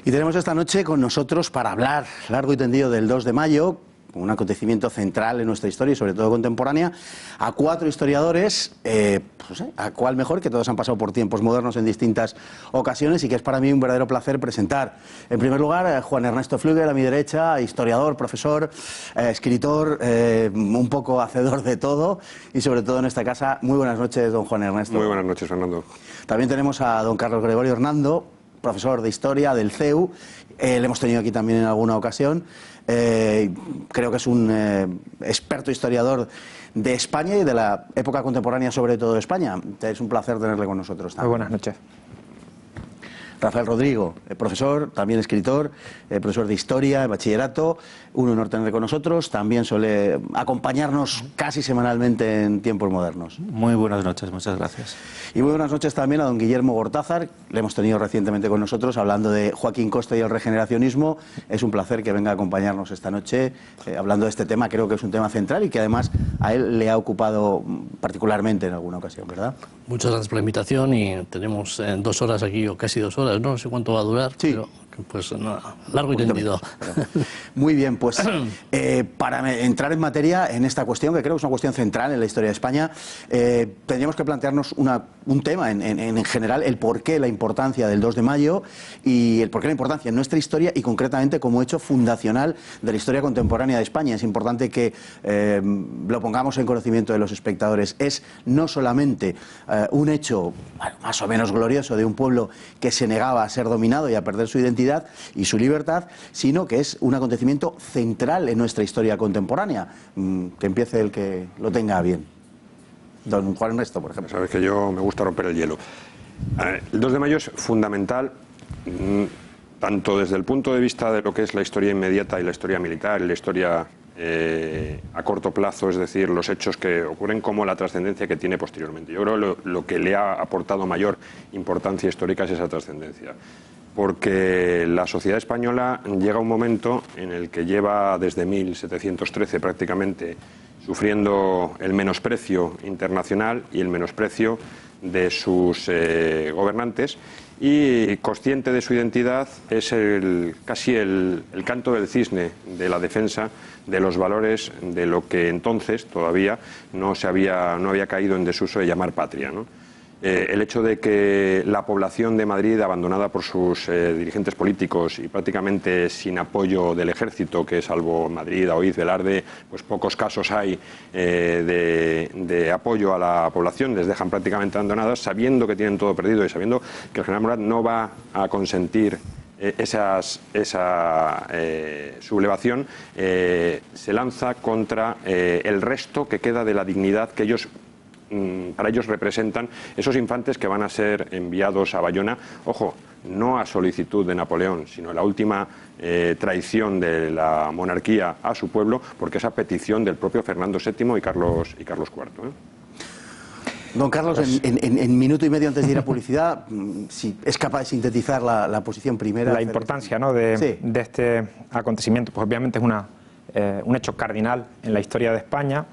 Y tenemos esta noche con nosotros para hablar largo y tendido del 2 de mayo, un acontecimiento central en nuestra historia y sobre todo contemporánea, a 4 historiadores, a cuál mejor, que todos han pasado por tiempos modernos en distintas ocasiones y que es para mí un verdadero placer presentar. En primer lugar, Juan Ernesto Flügel, a mi derecha, historiador, profesor, escritor, un poco hacedor de todo y sobre todo en esta casa. Muy buenas noches, don Juan Ernesto. Muy buenas noches, Fernando. También tenemos a don Carlos Gregorio Hernando, profesor de Historia del CEU. Le hemos tenido aquí también en alguna ocasión. Creo que es un experto historiador de España y de la época contemporánea, sobre todo de España. Es un placer tenerle con nosotros también. Muy buenas noches. Rafael Rodrigo, profesor, también escritor, profesor de Historia, de Bachillerato, un honor tenerle con nosotros. También suele acompañarnos casi semanalmente en tiempos modernos. Muy buenas noches, muchas gracias. Y muy buenas noches también a don Guillermo Gortázar, le hemos tenido recientemente con nosotros hablando de Joaquín Costa y el regeneracionismo. Es un placer que venga a acompañarnos esta noche hablando de este tema. Creo que es un tema central y que además a él le ha ocupado particularmente en alguna ocasión, ¿verdad? Muchas gracias por la invitación y tenemos 2 horas aquí, o casi 2 horas, no sé cuánto va a durar, sí. Pero pues nada, largo y tendido. Muy bien, pues para entrar en materia en esta cuestión, que creo que es una cuestión central en la historia de España, tendríamos que plantearnos un tema en general, el porqué, la importancia del 2 de mayo y el porqué, la importancia en nuestra historia y concretamente como hecho fundacional de la historia contemporánea de España. Es importante que lo pongamos en conocimiento de los espectadores. Es no solamente un hecho más o menos glorioso de un pueblo que se negaba a ser dominado y a perder su identidad y su libertad, sino que es un acontecimiento central en nuestra historia contemporánea. Que empiece el que lo tenga bien. Don Juan Ernesto, por ejemplo. Sabes que yo me gusta romper el hielo. El 2 de mayo es fundamental, tanto desde el punto de vista de lo que es la historia inmediata y la historia militar, y la historia a corto plazo, es decir, los hechos que ocurren, como la trascendencia que tiene posteriormente. Yo creo que lo que le ha aportado mayor importancia histórica es esa trascendencia. Porque la sociedad española llega a un momento en el que lleva desde 1713 prácticamente sufriendo el menosprecio internacional y el menosprecio de sus gobernantes, y consciente de su identidad es casi el canto del cisne de la defensa de los valores de lo que entonces todavía no había caído en desuso de llamar patria, ¿no? El hecho de que la población de Madrid, abandonada por sus dirigentes políticos y prácticamente sin apoyo del ejército, que salvo Madrid, Aoiz, Velarde, pues pocos casos hay de apoyo a la población, les dejan prácticamente abandonadas, sabiendo que tienen todo perdido y sabiendo que el general Morat no va a consentir esa sublevación, se lanza contra el resto que queda de la dignidad que para ellos representan esos infantes que van a ser enviados a Bayona, ojo, no a solicitud de Napoleón, sino la última traición de la monarquía a su pueblo, porque es a petición del propio Fernando VII y Carlos IV. Don Carlos, en minuto y medio antes de ir a publicidad, si es capaz de sintetizar la posición primera. La importancia, ¿no?, de este acontecimiento, pues obviamente es un hecho cardinal en la historia de España,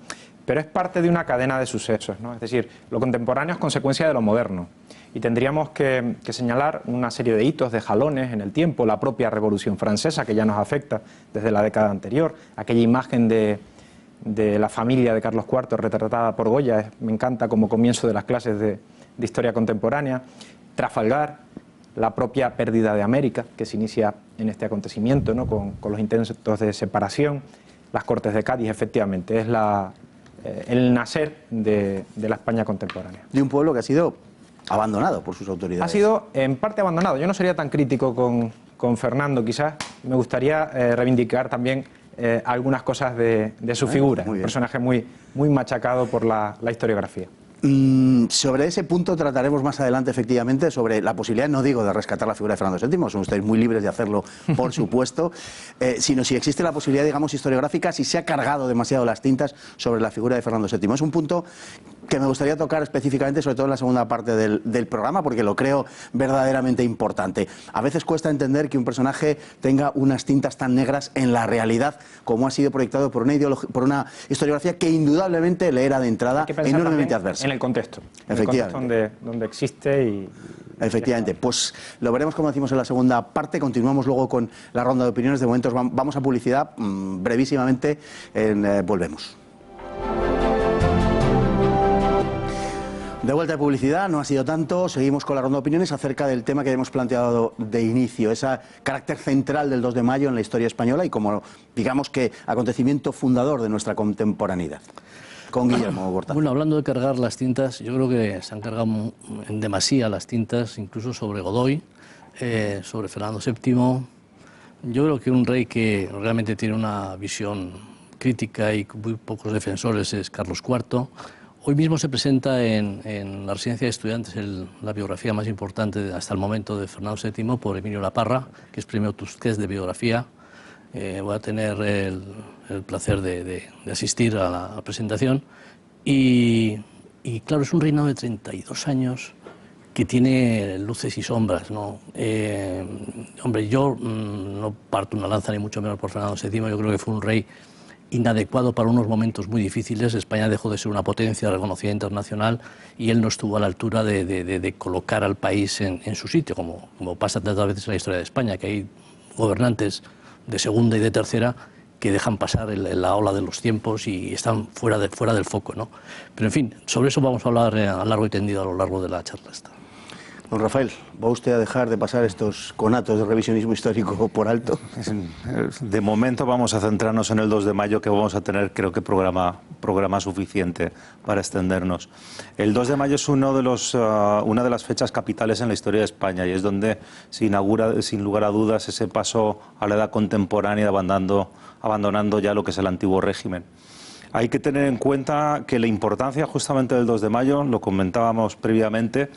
pero es parte de una cadena de sucesos, ¿no? Es decir, lo contemporáneo es consecuencia de lo moderno y tendríamos que señalar una serie de hitos, de jalones en el tiempo, la propia Revolución Francesa, que ya nos afecta desde la década anterior, aquella imagen de la familia de Carlos IV retratada por Goya, me encanta como comienzo de las clases de historia contemporánea, Trafalgar, la propia pérdida de América, que se inicia en este acontecimiento, ¿no?, con los intentos de separación, las Cortes de Cádiz, efectivamente, es el nacer de la España contemporánea. De un pueblo que ha sido abandonado por sus autoridades. Ha sido en parte abandonado. Yo no sería tan crítico con Fernando, quizás. Me gustaría reivindicar también algunas cosas de su figura. Un personaje muy machacado por la historiografía. Sobre ese punto trataremos más adelante, efectivamente, sobre la posibilidad, no digo de rescatar la figura de Fernando VII, son ustedes muy libres de hacerlo, por supuesto, sino si existe la posibilidad, digamos, historiográfica, si se ha cargado demasiado las tintas sobre la figura de Fernando VII. Es un punto que me gustaría tocar específicamente, sobre todo en la segunda parte del programa, porque lo creo verdaderamente importante. A veces cuesta entender que un personaje tenga unas tintas tan negras en la realidad, como ha sido proyectado por una historiografía que indudablemente le era de entrada enormemente adversa. En el contexto. Efectivamente. En el contexto donde existe y... Efectivamente, pues lo veremos como decimos en la segunda parte. Continuamos luego con la ronda de opiniones. De momento vamos a publicidad brevísimamente. Volvemos. De vuelta de publicidad, no ha sido tanto. Seguimos con la ronda de opiniones acerca del tema que hemos planteado de inicio, ese carácter central del 2 de mayo en la historia española y como, digamos que, acontecimiento fundador de nuestra contemporaneidad. Con Guillermo Bortázar. Bueno, hablando de cargar las tintas, yo creo que se han cargado en demasía las tintas, incluso sobre Godoy, sobre Fernando VII. Yo creo que un rey que realmente tiene una visión crítica y muy pocos defensores es Carlos IV. Hoy mismo se presenta en la residencia de estudiantes la biografía más importante hasta el momento de Fernando VII por Emilio Laparra, que es premio Tusquets de biografía. Voy a tener el placer de asistir a la presentación y claro, es un reinado de 32 años que tiene luces y sombras, ¿no? Hombre, yo no parto una lanza ni mucho menos por Fernando VII, yo creo que fue un rey inadecuado para unos momentos muy difíciles. España dejó de ser una potencia reconocida internacional y él no estuvo a la altura de colocar al país en su sitio, como pasa tantas veces en la historia de España, que hay gobernantes de segunda y de tercera que dejan pasar la ola de los tiempos y están fuera del foco, ¿no? Pero en fin, sobre eso vamos a hablar a largo y tendido a lo largo de la charla esta. Don Rafael, ¿va usted a dejar de pasar estos conatos de revisionismo histórico por alto? De momento vamos a centrarnos en el 2 de mayo, que vamos a tener, creo que, programa suficiente para extendernos. El 2 de mayo es una de las fechas capitales en la historia de España y es donde se inaugura, sin lugar a dudas, ese paso a la edad contemporánea, abandonando ya lo que es el antiguo régimen. Hay que tener en cuenta que la importancia justamente del 2 de mayo, lo comentábamos previamente,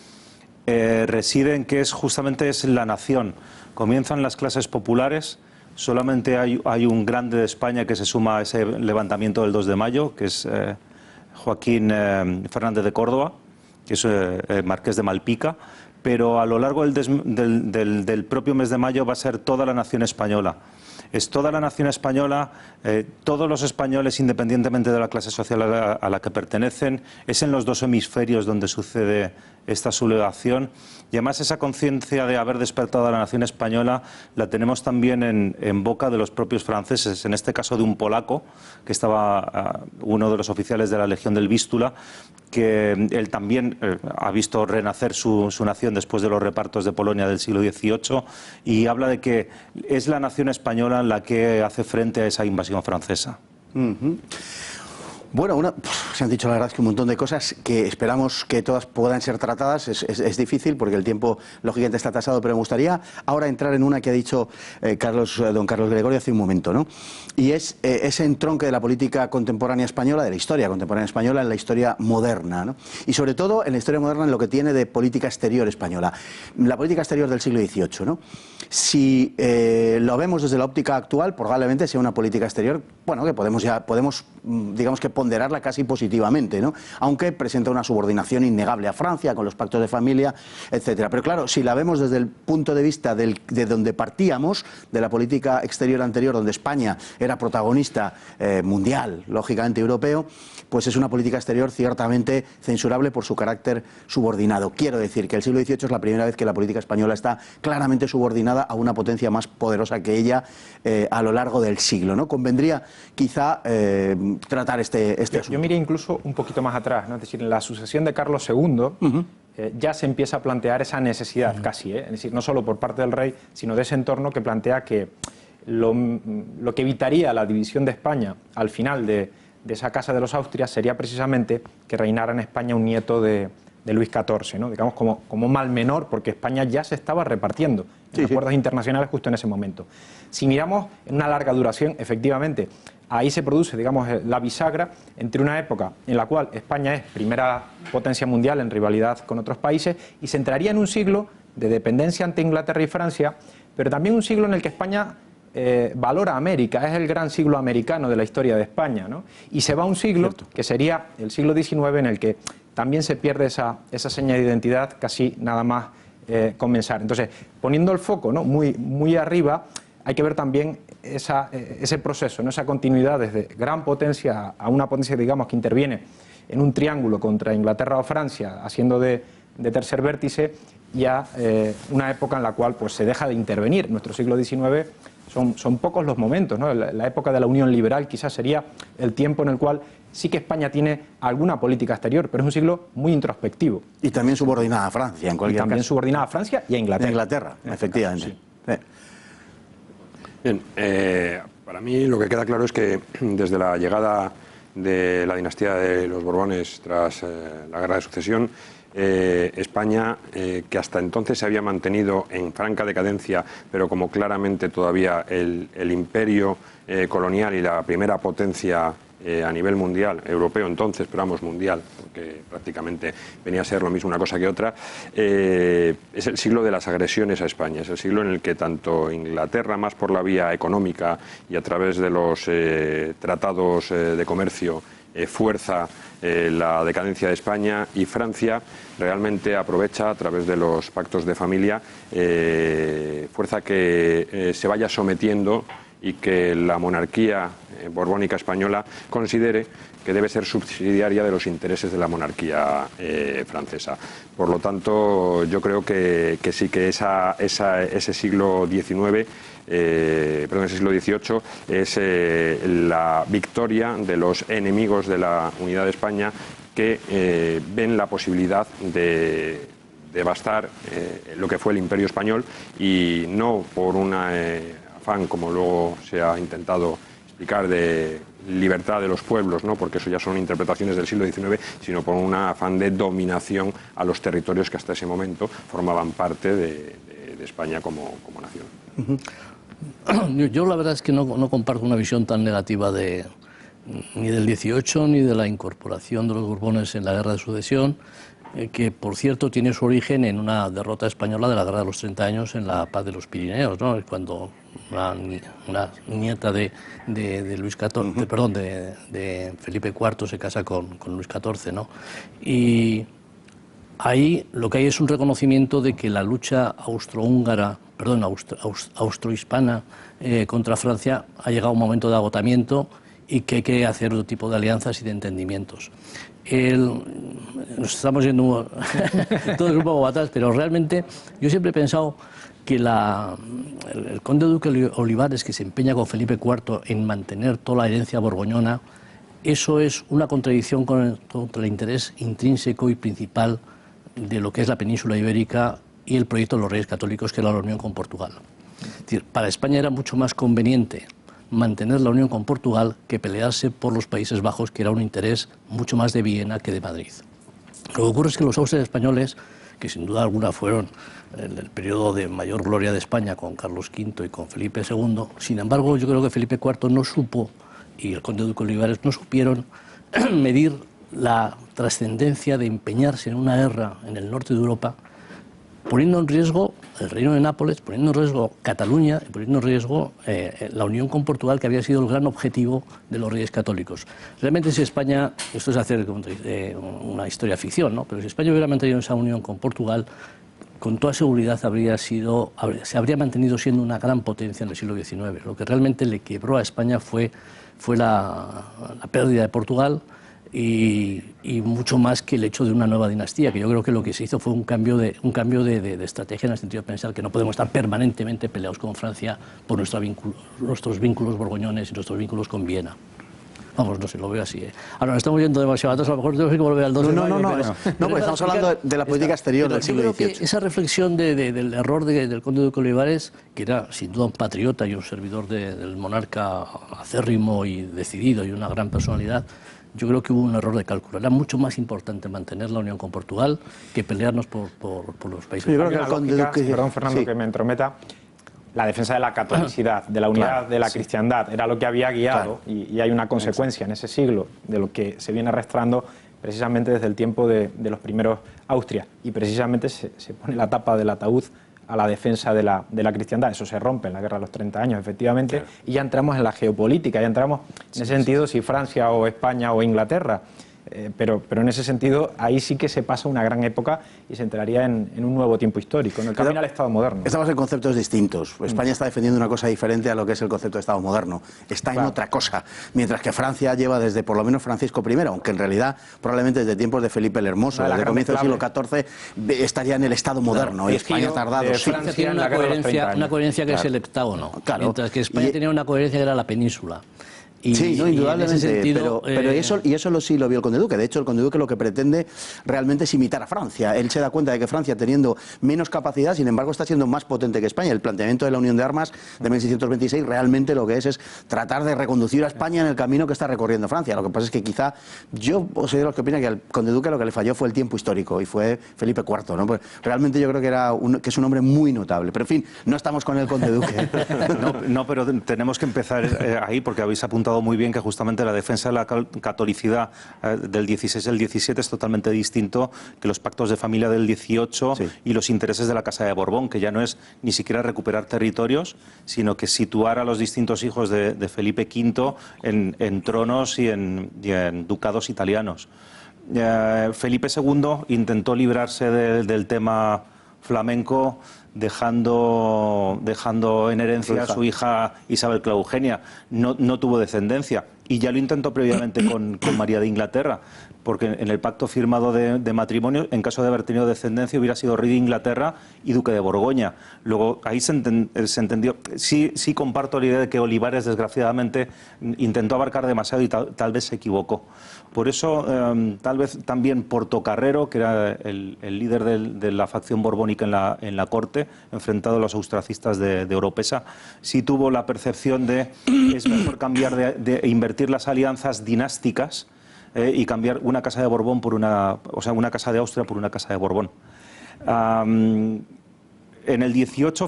reside en que justamente es la nación. Comienzan las clases populares, solamente hay un grande de España que se suma a ese levantamiento del 2 de mayo, que es Joaquín Fernández de Córdoba, que es marqués de Malpica, pero a lo largo del propio mes de mayo va a ser toda la nación española. Es toda la nación española, todos los españoles, independientemente de la clase social a la que pertenecen. Es en los dos hemisferios donde sucede esta sublevación. Y además esa conciencia de haber despertado a la nación española la tenemos también en boca de los propios franceses, en este caso de un polaco, que estaba uno de los oficiales de la Legión del Vístula, que él también ha visto renacer su nación después de los repartos de Polonia del siglo XVIII y habla de que es la nación española la que hace frente a esa invasión francesa. Bueno, se han dicho la verdad es que un montón de cosas que esperamos que todas puedan ser tratadas. Es difícil porque el tiempo lógicamente está tasado, pero me gustaría ahora entrar en una que ha dicho don Carlos Gregorio hace un momento, ¿no? Y es ese entronque de la política contemporánea española, de la historia contemporánea española en la historia moderna, ¿no? Y sobre todo en la historia moderna en lo que tiene de política exterior española. La política exterior del siglo XVIII, ¿no? Si lo vemos desde la óptica actual, probablemente sea una política exterior, bueno, que podemos digamos que ponderarla casi positivamente, ¿no? Aunque presenta una subordinación innegable a Francia con los pactos de familia, etcétera. Pero claro, si la vemos desde el punto de vista de donde partíamos, de la política exterior anterior, donde España era protagonista mundial, lógicamente europeo, pues es una política exterior ciertamente censurable por su carácter subordinado. Quiero decir que el siglo XVIII es la primera vez que la política española está claramente subordinada a una potencia más poderosa que ella a lo largo del siglo, ¿no? Convendría quizá tratar este asunto. Yo miré incluso un poquito más atrás, ¿no? Es decir, en la sucesión de Carlos II ya se empieza a plantear esa necesidad casi, es decir, no solo por parte del rey, sino de ese entorno que plantea que lo que evitaría la división de España al final de esa casa de los Austrias sería precisamente que reinara en España un nieto de Luis XIV, ¿no? Digamos como mal menor, porque España ya se estaba repartiendo en acuerdos internacionales justo en ese momento. Si miramos en una larga duración, efectivamente, ahí se produce, digamos, la bisagra entre una época en la cual España es primera potencia mundial en rivalidad con otros países y se entraría en un siglo de dependencia ante Inglaterra y Francia, pero también un siglo en el que España valora América, es el gran siglo americano de la historia de España, ¿no? Y se va a un siglo que sería el siglo XIX en el que también se pierde esa seña de identidad casi nada más comenzar. Entonces, poniendo el foco, ¿no?, muy arriba, hay que ver también ese proceso, ¿no?, esa continuidad desde gran potencia a una potencia, digamos, que interviene en un triángulo contra Inglaterra o Francia, haciendo de tercer vértice, y a una época en la cual pues, se deja de intervenir. En nuestro siglo XIX son pocos los momentos, ¿no? La época de la Unión Liberal quizás sería el tiempo en el cual sí que España tiene alguna política exterior, pero es un siglo muy introspectivo. Y también subordinada a Francia, en cualquier caso. Y también subordinada a Francia y a Inglaterra. A Inglaterra, efectivamente. Sí. Bien, para mí lo que queda claro es que desde la llegada de la dinastía de los Borbones tras la Guerra de Sucesión, España, que hasta entonces se había mantenido en franca decadencia, pero como claramente todavía el imperio colonial y la primera potencia a nivel mundial, europeo entonces, pero vamos, mundial, porque prácticamente venía a ser lo mismo una cosa que otra, es el siglo de las agresiones a España, es el siglo en el que tanto Inglaterra, más por la vía económica y a través de los tratados de comercio, fuerza la decadencia de España, y Francia realmente aprovecha a través de los pactos de familia, fuerza que se vaya sometiendo y que la monarquía borbónica española considere que debe ser subsidiaria de los intereses de la monarquía francesa. Por lo tanto, yo creo que sí, que ese siglo XIX, ese siglo XVIII es la victoria de los enemigos de la unidad de España, que ven la posibilidad de devastar lo que fue el Imperio Español, y no por una afán, como luego se ha intentado explicar, de libertad de los pueblos, ¿no?, porque eso ya son interpretaciones del siglo XIX, sino por un afán de dominación a los territorios que hasta ese momento formaban parte de España como nación. Yo la verdad es que no comparto una visión tan negativa ni del 18 ni de la incorporación de los Borbones en la Guerra de Sucesión, que por cierto tiene su origen en una derrota española de la Guerra de los 30 años en la Paz de los Pirineos, ¿no?, cuando una nieta de Luis XIV, perdón, de Felipe IV se casa con Luis XIV, ¿no? Y ahí lo que hay es un reconocimiento de que la lucha austrohispana contra Francia ha llegado a un momento de agotamiento y que hay que hacer otro tipo de alianzas y de entendimientos. Nos estamos yendo todos un poco atrás, pero realmente yo siempre he pensado que el conde duque Olivares, que se empeña con Felipe IV en mantener toda la herencia borgoñona, eso es una contradicción contra el interés intrínseco y principal de lo que es la península ibérica y el proyecto de los Reyes Católicos, que era la unión con Portugal. Es decir, para España era mucho más conveniente mantener la unión con Portugal que pelearse por los Países Bajos, que era un interés mucho más de Viena que de Madrid. Lo que ocurre es que los Austrias españoles, que sin duda alguna fueron el periodo de mayor gloria de España con Carlos V y con Felipe II, sin embargo yo creo que Felipe IV no supo, y el conde duque Olivares no supieron medir la trascendencia de empeñarse en una guerra en el norte de Europa, poniendo en riesgo el Reino de Nápoles, poniendo en riesgo Cataluña y poniendo en riesgo la unión con Portugal, que había sido el gran objetivo de los Reyes Católicos. Realmente, si España, esto es hacer una historia ficción, ¿no?, pero si España hubiera mantenido esa unión con Portugal, con toda seguridad se habría mantenido siendo una gran potencia en el siglo XIX. Lo que realmente le quebró a España fue la pérdida de Portugal, y mucho más que el hecho de una nueva dinastía, que yo creo que lo que se hizo fue un cambio de estrategia, en el sentido de pensar que no podemos estar permanentemente peleados con Francia por nuestros vínculos borgoñones y nuestros vínculos con Viena. Vamos, no sé, lo veo así. Ahora, nos estamos yendo demasiado atrás, a lo mejor tengo que volver al 2 de mayo. No, porque estamos hablando de la política exterior del siglo XVIII. Esa reflexión del error del conde duque Olivares, que era sin duda un patriota y un servidor del monarca acérrimo y decidido y una gran personalidad, yo creo que hubo un error de cálculo. Era mucho más importante mantener la unión con Portugal que pelearnos por los países. Yo creo que el conde duque, perdón, Fernando, que me entrometa, la defensa de la catolicidad, de la unidad de la cristiandad, era lo que había guiado, y hay una consecuencia en ese siglo de lo que se viene arrastrando precisamente desde el tiempo de los primeros Austrias, y precisamente se pone la tapa del ataúd a la defensa de la cristiandad. Eso se rompe en la Guerra de los 30 años, efectivamente, y ya entramos en la geopolítica, ya entramos en ese sentido, si Francia o España o Inglaterra pero en ese sentido ahí sí que se pasa una gran época y se entraría en un nuevo tiempo histórico, en el camino al Estado moderno. Estamos en conceptos distintos. España está defendiendo una cosa diferente a lo que es el concepto de Estado moderno. Está en otra cosa. Mientras que Francia lleva desde por lo menos Francisco I, aunque en realidad probablemente desde tiempos de Felipe el Hermoso, desde comienzos del siglo XIV, estaría en el Estado moderno. Y España ha tardado. Francia tiene una coherencia que es el heptágono, mientras que España tenía una coherencia que era la península. Sí, no, indudablemente, sentido, pero eso sí lo vio el Conde Duque. De hecho, el Conde Duque lo que pretende realmente es imitar a Francia. Él se da cuenta de que Francia, teniendo menos capacidad, sin embargo, está siendo más potente que España. El planteamiento de la Unión de Armas de 1626 realmente lo que es tratar de reconducir a España en el camino que está recorriendo Francia. Lo que pasa es que quizá, yo soy de los que opinan que al Conde Duque lo que le falló fue el tiempo histórico, y fue Felipe IV, ¿no? Pues realmente yo creo que es un hombre muy notable. Pero en fin, no estamos con el Conde Duque. No, pero tenemos que empezar ahí, porque habéis apuntado muy bien que justamente la defensa de la catolicidad del 16 y el 17 es totalmente distinto que los pactos de familia del 18 y los intereses de la Casa de Borbón, que ya no es ni siquiera recuperar territorios, sino que situar a los distintos hijos de Felipe V en tronos y en ducados italianos. Felipe II intentó librarse del tema flamenco dejando en herencia a su hija Isabel Clara Eugenia. No tuvo descendencia, y ya lo intentó previamente con María de Inglaterra, porque en el pacto firmado de matrimonio, en caso de haber tenido descendencia, hubiera sido rey de Inglaterra y duque de Borgoña. Luego ahí se entendió. Sí comparto la idea de que Olivares, desgraciadamente, intentó abarcar demasiado y tal vez se equivocó. Por eso, tal vez también Portocarrero, que era el líder de la facción borbónica en la corte, enfrentado a los austracistas de Oropesa, sí tuvo la percepción de que es mejor cambiar de invertir las alianzas dinásticas y cambiar una casa de Borbón por una casa de Austria por una casa de Borbón. En el 18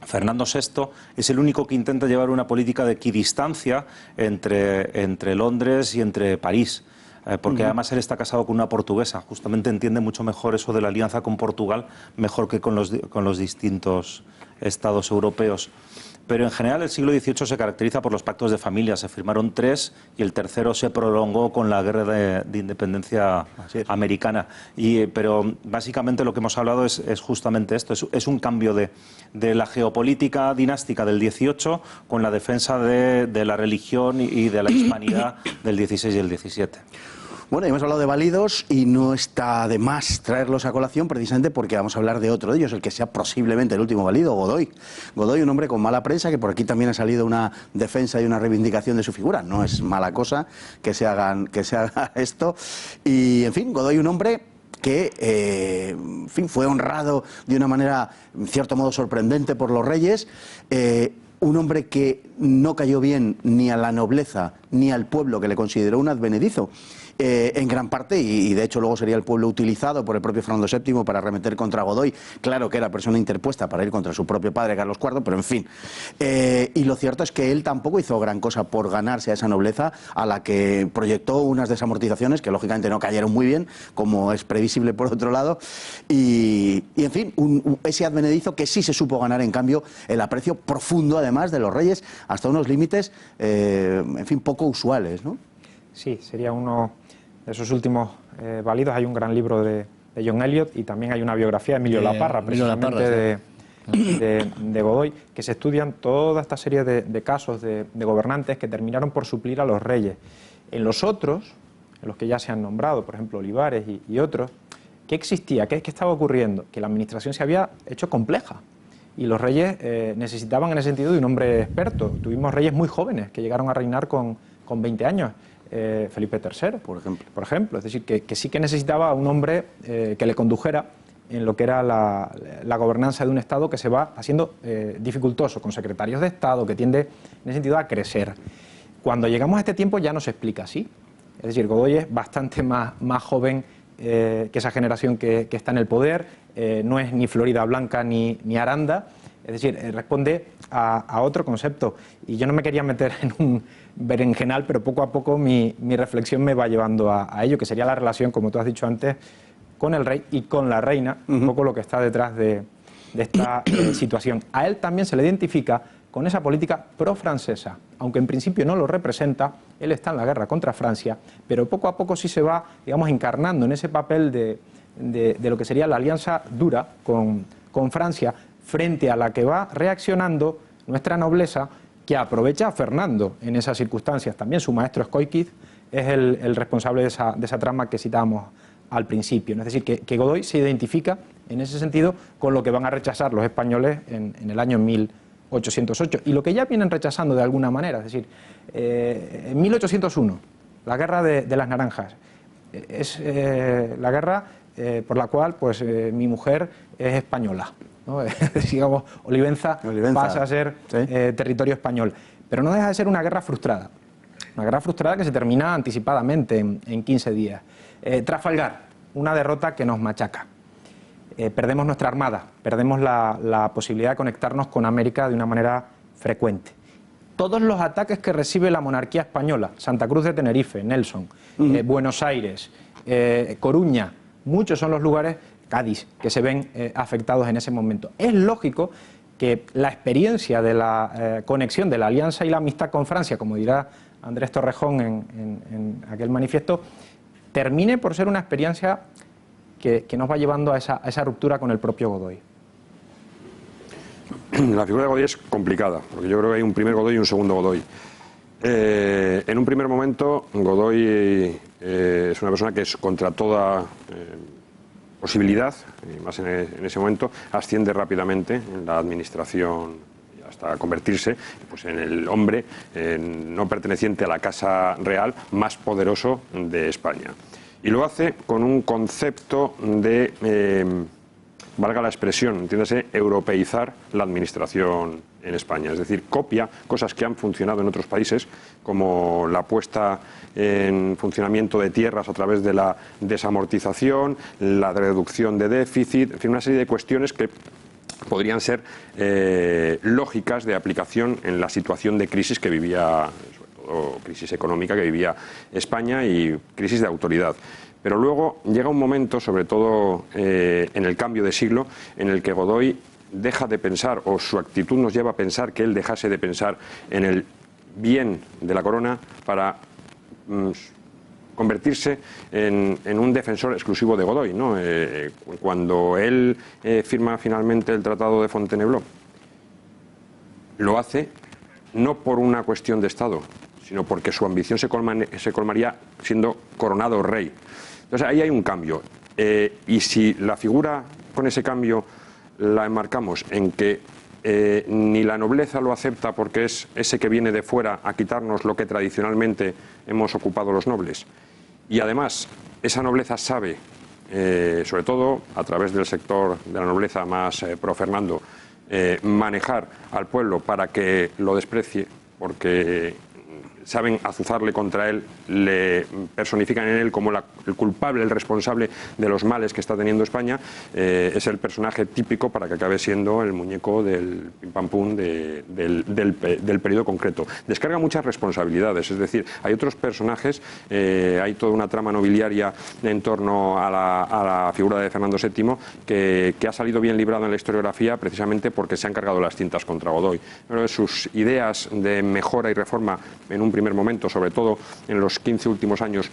Fernando VI es el único que intenta llevar una política de equidistancia entre Londres y entre París, porque además él está casado con una portuguesa. Justamente entiende mucho mejor eso de la alianza con Portugal, mejor que con los distintos estados europeos. Pero en general el siglo XVIII se caracteriza por los pactos de familia. Se firmaron 3 y el tercero se prolongó con la guerra de independencia americana. Pero básicamente lo que hemos hablado es justamente esto. Es un cambio de la geopolítica dinástica del XVIII con la defensa de la religión y de la hispanidad del XVI y el XVII. Bueno, hemos hablado de válidos y no está de más traerlos a colación precisamente porque vamos a hablar de otro de ellos, el que sea posiblemente el último válido, Godoy. Godoy, un hombre con mala prensa, que por aquí también ha salido una defensa y una reivindicación de su figura. No es mala cosa que se haga esto. Y, en fin, Godoy, un hombre que en fin, fue honrado de una manera, en cierto modo, sorprendente por los reyes. Un hombre que no cayó bien ni a la nobleza ni al pueblo, que le consideró un advenedizo. En gran parte, y de hecho luego sería el pueblo utilizado por el propio Fernando VII para arremeter contra Godoy. Claro que era persona interpuesta para ir contra su propio padre Carlos IV, pero en fin. Y lo cierto es que él tampoco hizo gran cosa por ganarse a esa nobleza, a la que proyectó unas desamortizaciones que lógicamente no cayeron muy bien, como es previsible por otro lado. Y en fin, ese advenedizo que sí se supo ganar, en cambio, el aprecio profundo, además, de los reyes, hasta unos límites, en fin, poco usuales, ¿no? Sí, sería uno de esos últimos válidos. Hay un gran libro de John Eliot y también hay una biografía de Emilio La Parra, precisamente de Godoy, que se estudian toda esta serie de casos de gobernantes que terminaron por suplir a los reyes. En los otros, en los que ya se han nombrado, por ejemplo Olivares y otros, ¿qué existía? ¿Qué estaba ocurriendo? Que la administración se había hecho compleja y los reyes necesitaban en ese sentido de un hombre experto. Tuvimos reyes muy jóvenes que llegaron a reinar con 20 años. Felipe III, por ejemplo. Es decir, que sí que necesitaba un hombre que le condujera en lo que era la gobernanza de un Estado que se va haciendo dificultoso, con secretarios de Estado, que tiende en ese sentido a crecer. Cuando llegamos a este tiempo ya no se explica así. Es decir, Godoy es bastante más joven que esa generación que está en el poder, no es ni Florida Blanca ni Aranda. Es decir, responde a otro concepto. Y yo no me quería meter en un berenjenal, pero poco a poco mi reflexión me va llevando a ello, que sería la relación, como tú has dicho antes, con el rey y con la reina, un poco lo que está detrás de esta situación. A él también se le identifica con esa política pro-francesa, aunque en principio no lo representa, él está en la guerra contra Francia, pero poco a poco sí se va, digamos, encarnando en ese papel de lo que sería la alianza dura con Francia, frente a la que va reaccionando nuestra nobleza, que aprovecha a Fernando en esas circunstancias. También su maestro Escóiquiz es el responsable de esa trama que citábamos al principio. Es decir, que Godoy se identifica en ese sentido con lo que van a rechazar los españoles en el año 1808 y lo que ya vienen rechazando de alguna manera. Es decir, en 1801, la guerra de las Naranjas, es la guerra por la cual pues, mi mujer es española, ¿no? Digamos, Olivenza pasa a ser territorio español, pero no deja de ser una guerra frustrada que se termina anticipadamente en 15 días. Trafalgar, una derrota que nos machaca. Perdemos nuestra armada, perdemos la posibilidad de conectarnos con América de una manera frecuente. Todos los ataques que recibe la monarquía española, Santa Cruz de Tenerife, Nelson, Buenos Aires, Coruña, muchos son los lugares, Cádiz, que se ven afectados en ese momento. Es lógico que la experiencia de la conexión de la alianza y la amistad con Francia, como dirá Andrés Torrejón en aquel manifiesto, termine por ser una experiencia que nos va llevando a esa ruptura con el propio Godoy. La figura de Godoy es complicada, porque yo creo que hay un primer Godoy y un segundo Godoy. En un primer momento, Godoy es una persona que es contra toda posibilidad, y más en ese momento, asciende rápidamente en la administración hasta convertirse pues, en el hombre no perteneciente a la Casa Real más poderoso de España. Y lo hace con un concepto de, valga la expresión, entiéndase, europeizar la administración en España. Es decir, copia cosas que han funcionado en otros países, como la puesta en funcionamiento de tierras a través de la desamortización, la reducción de déficit, en fin, una serie de cuestiones que podrían ser lógicas de aplicación en la situación de crisis que vivía, sobre todo crisis económica que vivía España y crisis de autoridad. Pero luego llega un momento, sobre todo en el cambio de siglo, en el que Godoy deja de pensar, o su actitud nos lleva a pensar que él dejase de pensar en el bien de la corona para convertirse en un defensor exclusivo de Godoy, ¿no? Cuando él firma finalmente el Tratado de Fontainebleau, lo hace no por una cuestión de Estado, sino porque su ambición se colmaría siendo coronado rey. Entonces ahí hay un cambio. Y si la figura con ese cambio la enmarcamos en que ni la nobleza lo acepta porque es ese que viene de fuera a quitarnos lo que tradicionalmente hemos ocupado los nobles, y además esa nobleza sabe, sobre todo a través del sector de la nobleza más pro Fernando, manejar al pueblo para que lo desprecie, porque saben azuzarle contra él, le personifican en él como el culpable, el responsable de los males que está teniendo España, es el personaje típico para que acabe siendo el muñeco del pim pam pum del periodo concreto. Descarga muchas responsabilidades, es decir, hay otros personajes, hay toda una trama nobiliaria en torno a la figura de Fernando VII que ha salido bien librado en la historiografía precisamente porque se han cargado las tintas contra Godoy. Pero sus ideas de mejora y reforma en un primer momento, sobre todo en los 15 últimos años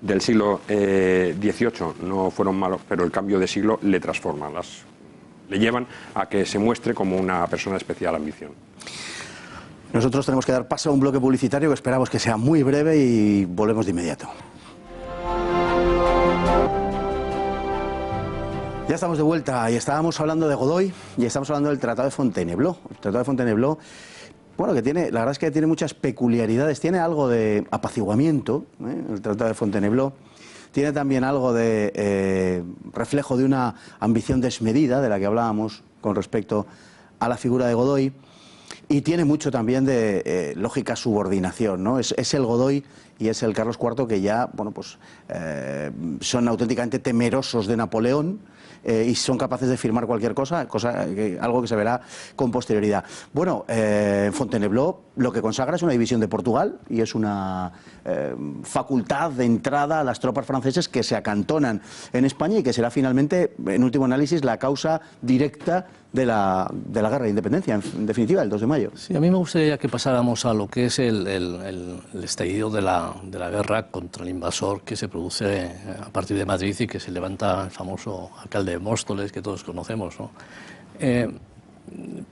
del siglo XVIII, no fueron malos, pero el cambio de siglo le transforma, le llevan a que se muestre como una persona de especial ambición. Nosotros tenemos que dar paso a un bloque publicitario que esperamos que sea muy breve y volvemos de inmediato. Ya estamos de vuelta y estábamos hablando de Godoy y estamos hablando del Tratado de Fontainebleau. El Tratado de Fontainebleau, bueno, que tiene, la verdad es que tiene muchas peculiaridades, tiene algo de apaciguamiento, el Tratado de Fontainebleau, tiene también algo de reflejo de una ambición desmedida, de la que hablábamos con respecto a la figura de Godoy, y tiene mucho también de lógica subordinación, ¿no? Es el Godoy y es el Carlos IV, que ya, bueno, pues son auténticamente temerosos de Napoleón y son capaces de firmar cualquier cosa, algo que se verá con posterioridad. Bueno, Fontainebleau lo que consagra es una división de Portugal y es una facultad de entrada a las tropas francesas que se acantonan en España y que será finalmente, en último análisis, la causa directa de la guerra de independencia, en definitiva, el 2 de mayo. Sí, a mí me gustaría que pasáramos a lo que es el estallido de la guerra contra el invasor que se produce a partir de Madrid y que se levanta el famoso alcalde de Móstoles, que todos conocemos, ¿no?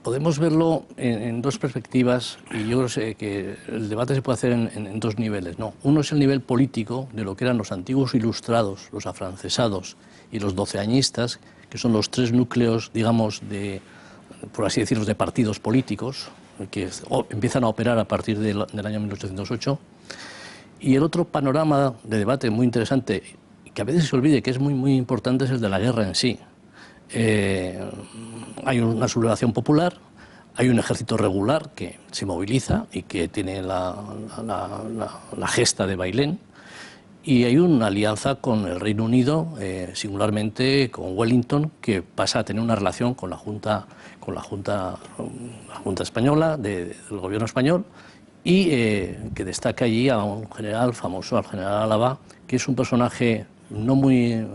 Podemos verlo en dos perspectivas y yo creo que el debate se puede hacer en dos niveles, ¿no? Uno es el nivel político de lo que eran los antiguos ilustrados, los afrancesados y los doceañistas, que son los tres núcleos, digamos, por así decirlo, de partidos políticos que empiezan a operar a partir del año 1808. Y el otro panorama de debate muy interesante, que a veces se olvide que es muy importante, es el de la guerra en sí. Hay una sublevación popular, hay un ejército regular que se moviliza y que tiene la gesta de Bailén, y hay una alianza con el Reino Unido, singularmente con Wellington, que pasa a tener una relación con la Junta española, del gobierno español, y que destaca allí a un general famoso, al general Álava, que es un personaje no muy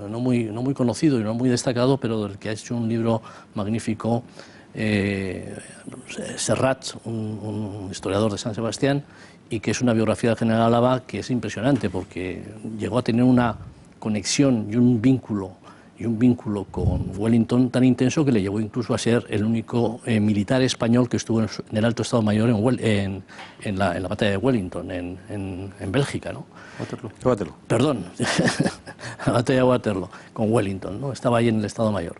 conocido y no muy destacado, pero del que ha hecho un libro magnífico Serrat, un historiador de San Sebastián, y que es una biografía del general Álava que es impresionante porque llegó a tener una conexión y un vínculo con Wellington tan intenso que le llevó incluso a ser el único militar español que estuvo en el Alto Estado Mayor en la batalla de Wellington, en Bélgica, ¿no? Waterloo. Perdón, la batalla de Waterloo, con Wellington, ¿no? Estaba ahí en el Estado Mayor.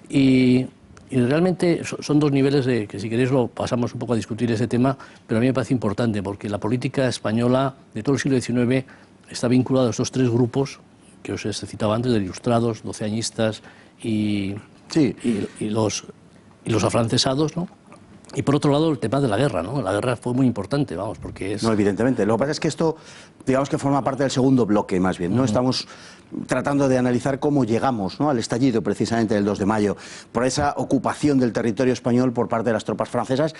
Y realmente son dos niveles que, si queréis, lo pasamos un poco a discutir ese tema, pero a mí me parece importante porque la política española de todo el siglo XIX está vinculada a estos tres grupos que os he citado antes, de ilustrados, doceañistas y los afrancesados, ¿no? Y por otro lado, el tema de la guerra, ¿no? La guerra fue muy importante, vamos, porque es... No, evidentemente. Lo que pasa es que esto, digamos que forma parte del segundo bloque, más bien, ¿no? Estamos tratando de analizar cómo llegamos, ¿no?, al estallido precisamente del 2 de mayo, por esa ocupación del territorio español por parte de las tropas francesas,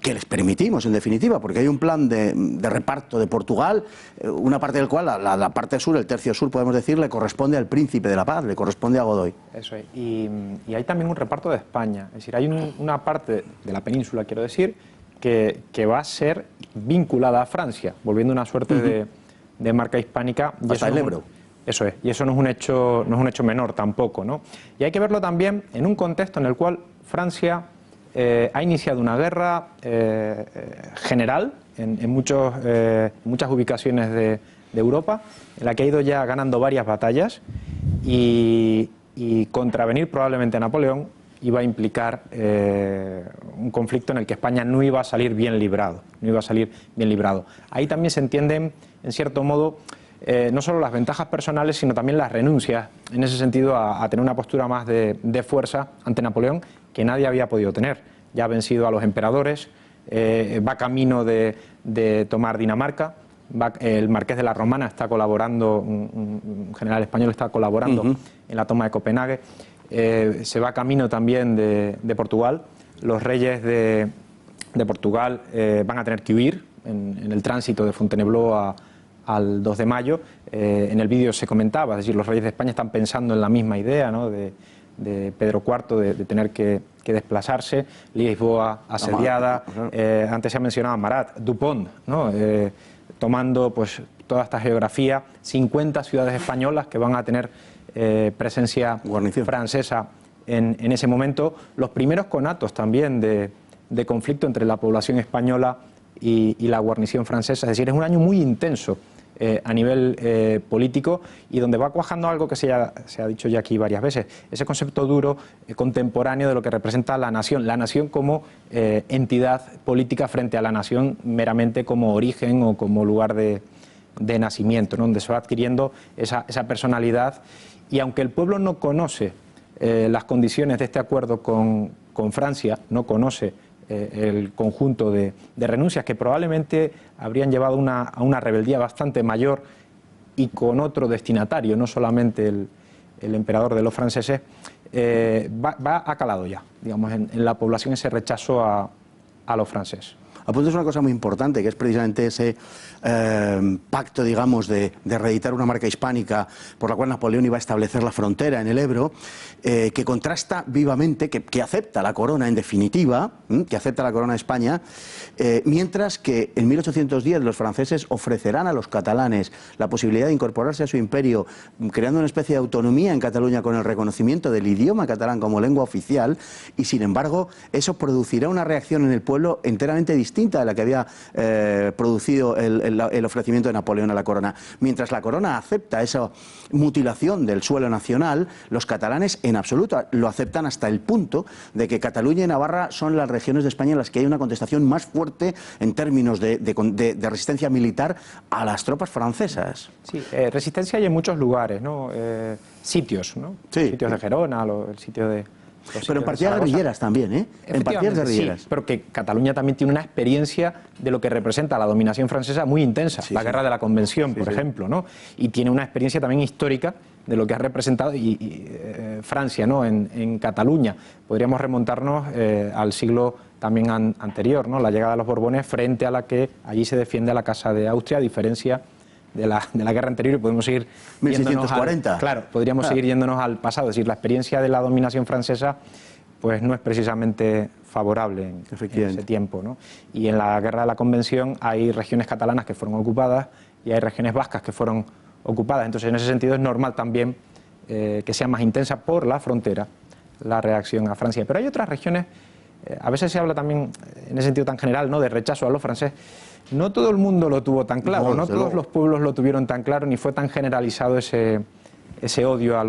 que les permitimos, en definitiva, porque hay un plan de reparto de Portugal, una parte del cual, la parte sur, el tercio sur, podemos decir, le corresponde al Príncipe de la Paz, le corresponde a Godoy. Eso es. Y hay también un reparto de España. Es decir, hay una parte de la península, quiero decir, que va a ser vinculada a Francia, volviendo una suerte de marca hispánica. Hasta el Ebro. Eso es. Y eso no es un hecho menor tampoco, ¿no? Y hay que verlo también en un contexto en el cual Francia ha iniciado una guerra general en muchas ubicaciones de Europa, en la que ha ido ya ganando varias batallas, y contravenir probablemente a Napoleón iba a implicar un conflicto en el que España no iba a salir bien librado. Ahí también se entienden, en cierto modo, no solo las ventajas personales, sino también las renuncias, en ese sentido, a tener una postura más de fuerza ante Napoleón, que nadie había podido tener. Ya ha vencido a los emperadores, va camino de tomar Dinamarca, el marqués de la Romana está colaborando, un general español está colaborando en la toma de Copenhague, se va camino también de Portugal. Los reyes de Portugal van a tener que huir en el tránsito de Fontainebleau al 2 de mayo. En el vídeo se comentaba, es decir, los reyes de España están pensando en la misma idea, ¿no?, de Pedro IV de tener que desplazarse. Lisboa asediada, antes se ha mencionado Marat, Dupont, ¿no?, tomando pues toda esta geografía, 50 ciudades españolas que van a tener presencia francesa en ese momento. Los primeros conatos también de conflicto entre la población española y la guarnición francesa. Es decir, es un año muy intenso a nivel político, y donde va cuajando algo que se ha dicho ya aquí varias veces, ese concepto duro, contemporáneo, de lo que representa la nación como entidad política frente a la nación meramente como origen o como lugar de nacimiento, ¿no?, donde se va adquiriendo esa personalidad. Y aunque el pueblo no conoce las condiciones de este acuerdo con Francia, no conoce el conjunto de renuncias que probablemente habrían llevado a una rebeldía bastante mayor y con otro destinatario, no solamente el emperador de los franceses, va acalado ya, digamos, en la población ese rechazo a los franceses. Apuntes una cosa muy importante, que es precisamente ese pacto, digamos, de reeditar una marca hispánica por la cual Napoleón iba a establecer la frontera en el Ebro, que contrasta vivamente, que acepta la corona en definitiva, que acepta la corona de España, mientras que en 1810 los franceses ofrecerán a los catalanes la posibilidad de incorporarse a su imperio, creando una especie de autonomía en Cataluña con el reconocimiento del idioma catalán como lengua oficial, y sin embargo eso producirá una reacción en el pueblo enteramente distinta de la que había producido el ofrecimiento de Napoleón a la corona. Mientras la corona acepta esa mutilación del suelo nacional, los catalanes en absoluto lo aceptan, hasta el punto de que Cataluña y Navarra son las regiones de España en las que hay una contestación más fuerte en términos de resistencia militar a las tropas francesas. Sí, resistencia hay en muchos lugares, ¿no? Sitios, ¿no? Sí. Sitios de Gerona, el sitio de... Pero en partidas guerrilleras también, ¿eh? En partidas guerrilleras. Sí, pero que Cataluña también tiene una experiencia de lo que representa la dominación francesa muy intensa. Sí, la Guerra de la Convención, por ejemplo, ¿no? Y tiene una experiencia también histórica de lo que ha representado Francia, ¿no? En Cataluña. Podríamos remontarnos al siglo también anterior, ¿no? La llegada de los Borbones frente a la que allí se defiende a la Casa de Austria, a diferencia de la guerra anterior, y podemos seguir 1640. Claro, podríamos seguir yéndonos al pasado. Es decir, la experiencia de la dominación francesa pues no es precisamente favorable en ese tiempo, ¿no? Y en la Guerra de la Convención hay regiones catalanas que fueron ocupadas y hay regiones vascas que fueron ocupadas. Entonces, en ese sentido es normal también que sea más intensa por la frontera la reacción a Francia. Pero hay otras regiones, a veces se habla también en ese sentido tan general, ¿no?, de rechazo a los franceses. No todo el mundo lo tuvo tan claro, no todos los pueblos lo tuvieron tan claro, ni fue tan generalizado ese odio a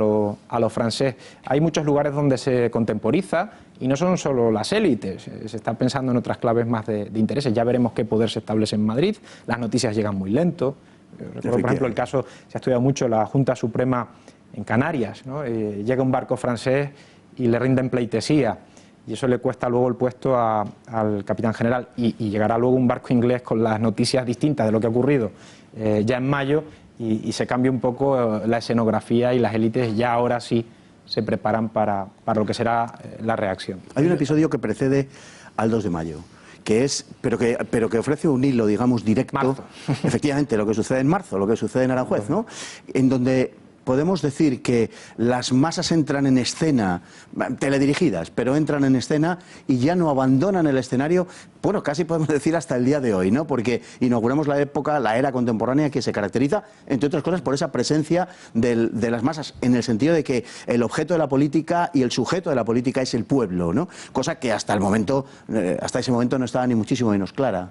los franceses. Hay muchos lugares donde se contemporiza, y no son solo las élites, se está pensando en otras claves más de intereses. Ya veremos qué poder se establece en Madrid, las noticias llegan muy lento. Recuerdo, por ejemplo, el caso, se ha estudiado mucho, la Junta Suprema en Canarias, ¿no? Llega un barco francés y le rinden pleitesía, y eso le cuesta luego el puesto al capitán general, y llegará luego un barco inglés con las noticias distintas de lo que ha ocurrido ya en mayo, y se cambia un poco la escenografía, y las élites ya ahora sí se preparan para lo que será la reacción. Hay un episodio que precede al 2 de mayo, que es, pero que ofrece un hilo, digamos, directo, marzo. Efectivamente, lo que sucede en marzo, lo que sucede en Aranjuez, ¿no? En donde podemos decir que las masas entran en escena, teledirigidas, pero entran en escena y ya no abandonan el escenario, bueno, casi podemos decir hasta el día de hoy, ¿no? Porque inauguramos la época, la era contemporánea, que se caracteriza, entre otras cosas, por esa presencia de las masas, en el sentido de que el objeto de la política y el sujeto de la política es el pueblo, ¿no? Cosa que hasta ese momento no estaba ni muchísimo menos clara.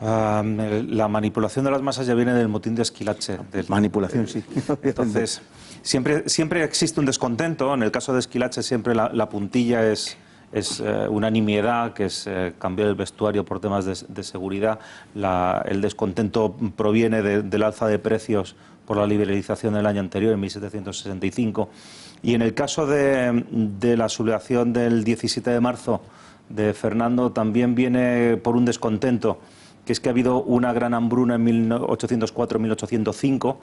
La manipulación de las masas ya viene del motín de Esquilache. Manipulación, sí. Entonces, siempre existe un descontento. En el caso de Esquilache siempre la puntilla es una nimiedad, que es cambiar el vestuario por temas de seguridad. El descontento proviene del alza de precios por la liberalización del año anterior, en 1765. Y en el caso de la sublevación del 17 de marzo de Fernando, también viene por un descontento, que es que ha habido una gran hambruna en 1804-1805,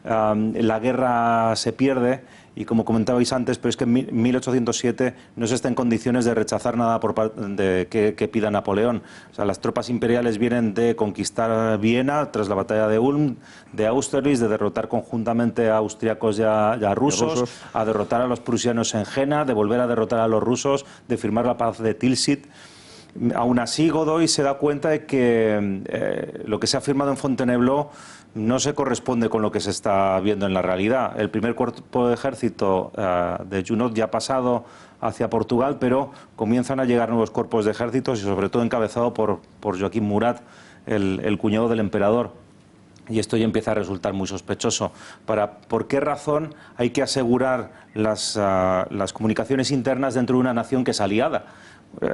la guerra se pierde, y como comentabais antes, pero es que en 1807 no se está en condiciones de rechazar nada por parte que pida Napoleón. O sea, las tropas imperiales vienen de conquistar Viena tras la batalla de Ulm, de Austerlitz, de derrotar conjuntamente a austriacos y a rusos, a derrotar a los prusianos en Jena, de volver a derrotar a los rusos, de firmar la paz de Tilsit. Aún así, Godoy se da cuenta de que lo que se ha firmado en Fontainebleau no se corresponde con lo que se está viendo en la realidad. El primer cuerpo de ejército de Junot ya ha pasado hacia Portugal, pero comienzan a llegar nuevos cuerpos de ejércitos, y sobre todo encabezado por Joaquín Murat, el cuñado del emperador. Y esto ya empieza a resultar muy sospechoso. ¿Por qué razón hay que asegurar las comunicaciones internas dentro de una nación que es aliada?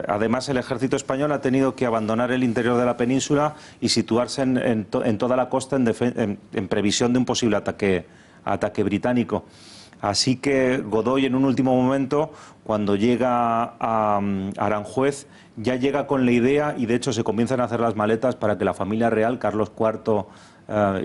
Además, el ejército español ha tenido que abandonar el interior de la península y situarse en toda la costa en previsión de un posible ataque británico. Así que Godoy, en un último momento, cuando llega a Aranjuez, ya llega con la idea, y de hecho se comienzan a hacer las maletas para que la familia real, Carlos IV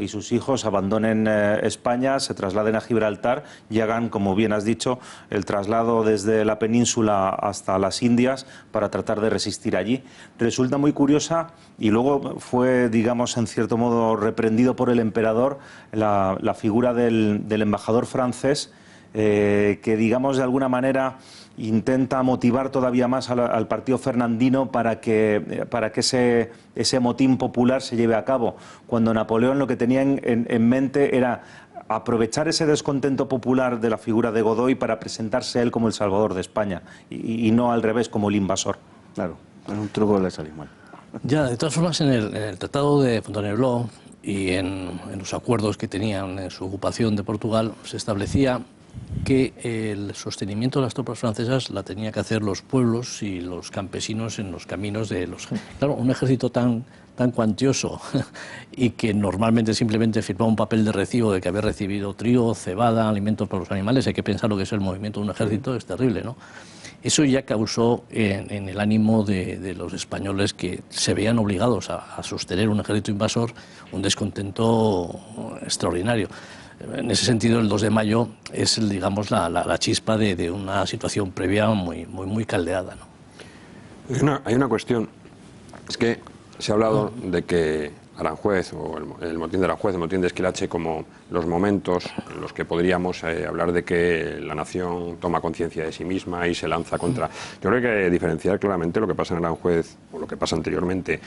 y sus hijos, abandonen España, se trasladen a Gibraltar y hagan, como bien has dicho, el traslado desde la península hasta las Indias para tratar de resistir allí. Resulta muy curiosa, y luego fue, digamos, en cierto modo reprendido por el emperador, la figura del embajador francés, que, digamos, de alguna manera intenta motivar todavía más al partido fernandino para que ese motín popular se lleve a cabo, cuando Napoleón lo que tenía en mente era aprovechar ese descontento popular de la figura de Godoy para presentarse él como el salvador de España y no al revés, como el invasor. Claro, era un truco le salió mal. Ya, de todas formas, en el Tratado de Fontainebleau y en los acuerdos que tenían en su ocupación de Portugal, se establecía que el sostenimiento de las tropas francesas la tenía que hacer los pueblos y los campesinos en los caminos de los... Claro, un ejército tan cuantioso y que normalmente simplemente firmaba un papel de recibo de que había recibido trigo, cebada, alimentos para los animales. Hay que pensar lo que es el movimiento de un ejército, es terrible, ¿no? Eso ya causó en el ánimo de los españoles, que se veían obligados a sostener un ejército invasor, un descontento extraordinario. En ese sentido, el 2 de mayo es, digamos, la chispa de una situación previa muy caldeada, ¿no? Hay una cuestión, es que se ha hablado de que Aranjuez, o el motín de Aranjuez, el motín de Esquilache, como los momentos en los que podríamos hablar de que la nación toma conciencia de sí misma y se lanza contra... Yo creo que hay que diferenciar claramente lo que pasa en Aranjuez, o lo que pasa anteriormente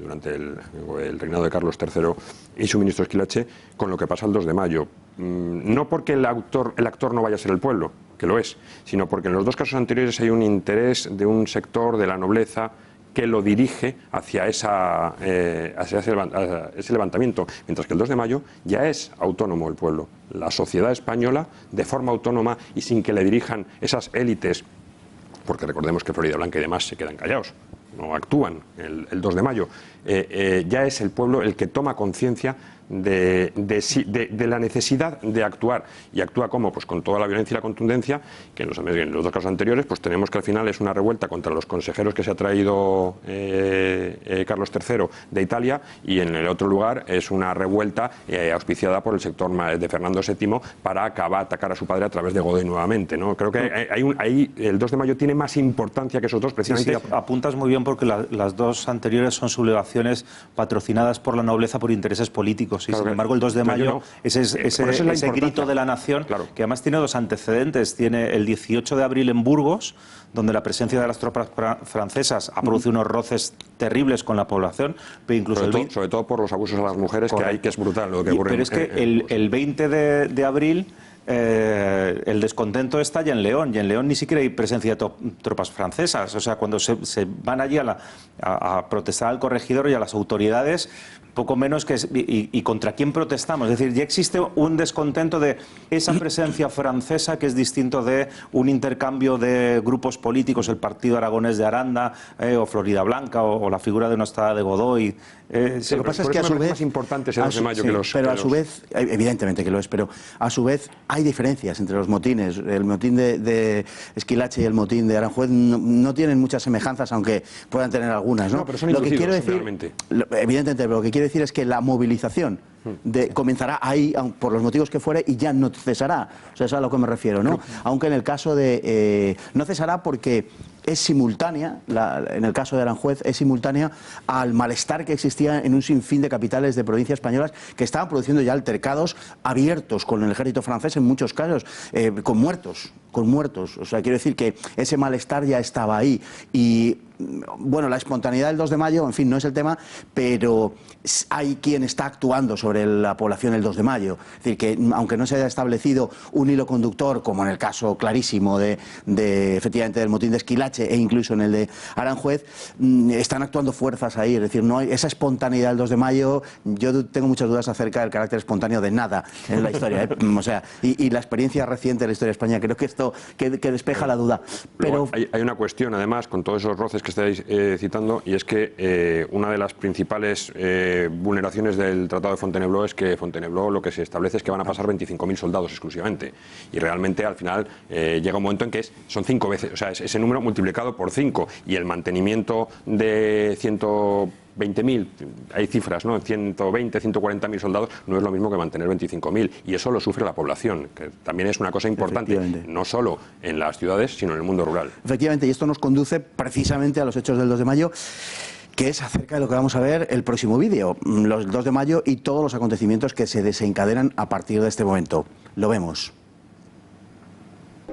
durante el reinado de Carlos III y su ministro Esquilache, con lo que pasa el 2 de mayo. No porque el actor no vaya a ser el pueblo, que lo es, sino porque en los dos casos anteriores hay un interés de un sector de la nobleza que lo dirige hacia ese levantamiento, mientras que el 2 de mayo ya es autónomo el pueblo, la sociedad española, de forma autónoma y sin que le dirijan esas élites, porque recordemos que Florida Blanca y demás se quedan callados, no actúan el 2 de mayo, ya es el pueblo el que toma conciencia de la necesidad de actuar. ¿Y actúa cómo? Pues con toda la violencia y la contundencia, que en los dos casos anteriores pues tenemos que al final es una revuelta contra los consejeros que se ha traído Carlos III de Italia, y en el otro lugar es una revuelta auspiciada por el sector de Fernando VII para atacar a su padre a través de Godoy nuevamente, ¿no? Creo que ahí el 2 de mayo tiene más importancia que esos dos, precisamente. Sí, apuntas muy bien, porque las dos anteriores son sublevaciones patrocinadas por la nobleza por intereses políticos. Y, claro, sin embargo, el 2 de mayo, ese grito de la nación, claro, que además tiene dos antecedentes. Tiene el 18 de abril en Burgos, donde la presencia de las tropas francesas ha producido unos roces terribles con la población, pero incluso sobre todo por los abusos a las mujeres, que es brutal lo que ocurre. Pero es que el 20 de abril... el descontento estalla en León, y en León ni siquiera hay presencia de tropas francesas. O sea, cuando se van allí a protestar al corregidor y a las autoridades, poco menos que... ¿Y contra quién protestamos? Es decir, ya existe un descontento de esa presencia francesa, que es distinto de un intercambio de grupos políticos, el Partido Aragonés de Aranda, o Florida Blanca, o la figura de una estada de Godoy. Lo que pasa es que a su vez... más importante ese 2 de mayo que los... Pero a su vez, evidentemente que lo es, pero a su vez hay diferencias entre los motines. El motín de Esquilache y el motín de Aranjuez no tienen muchas semejanzas, aunque puedan tener algunas, ¿no? No, pero son inducidos, evidentemente, pero lo que quiero decir es que la movilización comenzará ahí, por los motivos que fuere, y ya no cesará. O sea, eso es a lo que me refiero, ¿no? Aunque en el caso de... no cesará porque es simultánea, en el caso de Aranjuez, es simultánea al malestar que existía en un sinfín de capitales de provincias españolas que estaban produciendo ya altercados abiertos con el ejército francés, en muchos casos, con muertos. O sea, quiero decir que ese malestar ya estaba ahí. Y bueno, la espontaneidad del 2 de mayo, en fin, no es el tema, pero hay quien está actuando sobre la población el 2 de mayo. Es decir, que aunque no se haya establecido un hilo conductor, como en el caso clarísimo efectivamente del motín de Esquilache e incluso en el de Aranjuez, están actuando fuerzas ahí. Es decir, no hay esa espontaneidad del 2 de mayo. Yo tengo muchas dudas acerca del carácter espontáneo de nada en la historia, ¿eh? O sea, y la experiencia reciente de la historia de España, creo que esto que despeja la duda. Pero hay una cuestión, además, con todos esos roces que estáis citando, y es que una de las principales vulneraciones del Tratado de Fontainebleau es que Fontainebleau lo que se establece es que van a pasar 25.000 soldados exclusivamente, y realmente al final llega un momento en que son 5 veces, o sea, es ese número multiplicado por 5, y el mantenimiento de 120.000, hay cifras, ¿no? 120, 140.000 soldados no es lo mismo que mantener 25.000, y eso lo sufre la población, que también es una cosa importante, no solo en las ciudades, sino en el mundo rural. Efectivamente, y esto nos conduce precisamente a los hechos del 2 de mayo, que es acerca de lo que vamos a ver el próximo vídeo, los 2 de mayo y todos los acontecimientos que se desencadenan a partir de este momento. Lo vemos.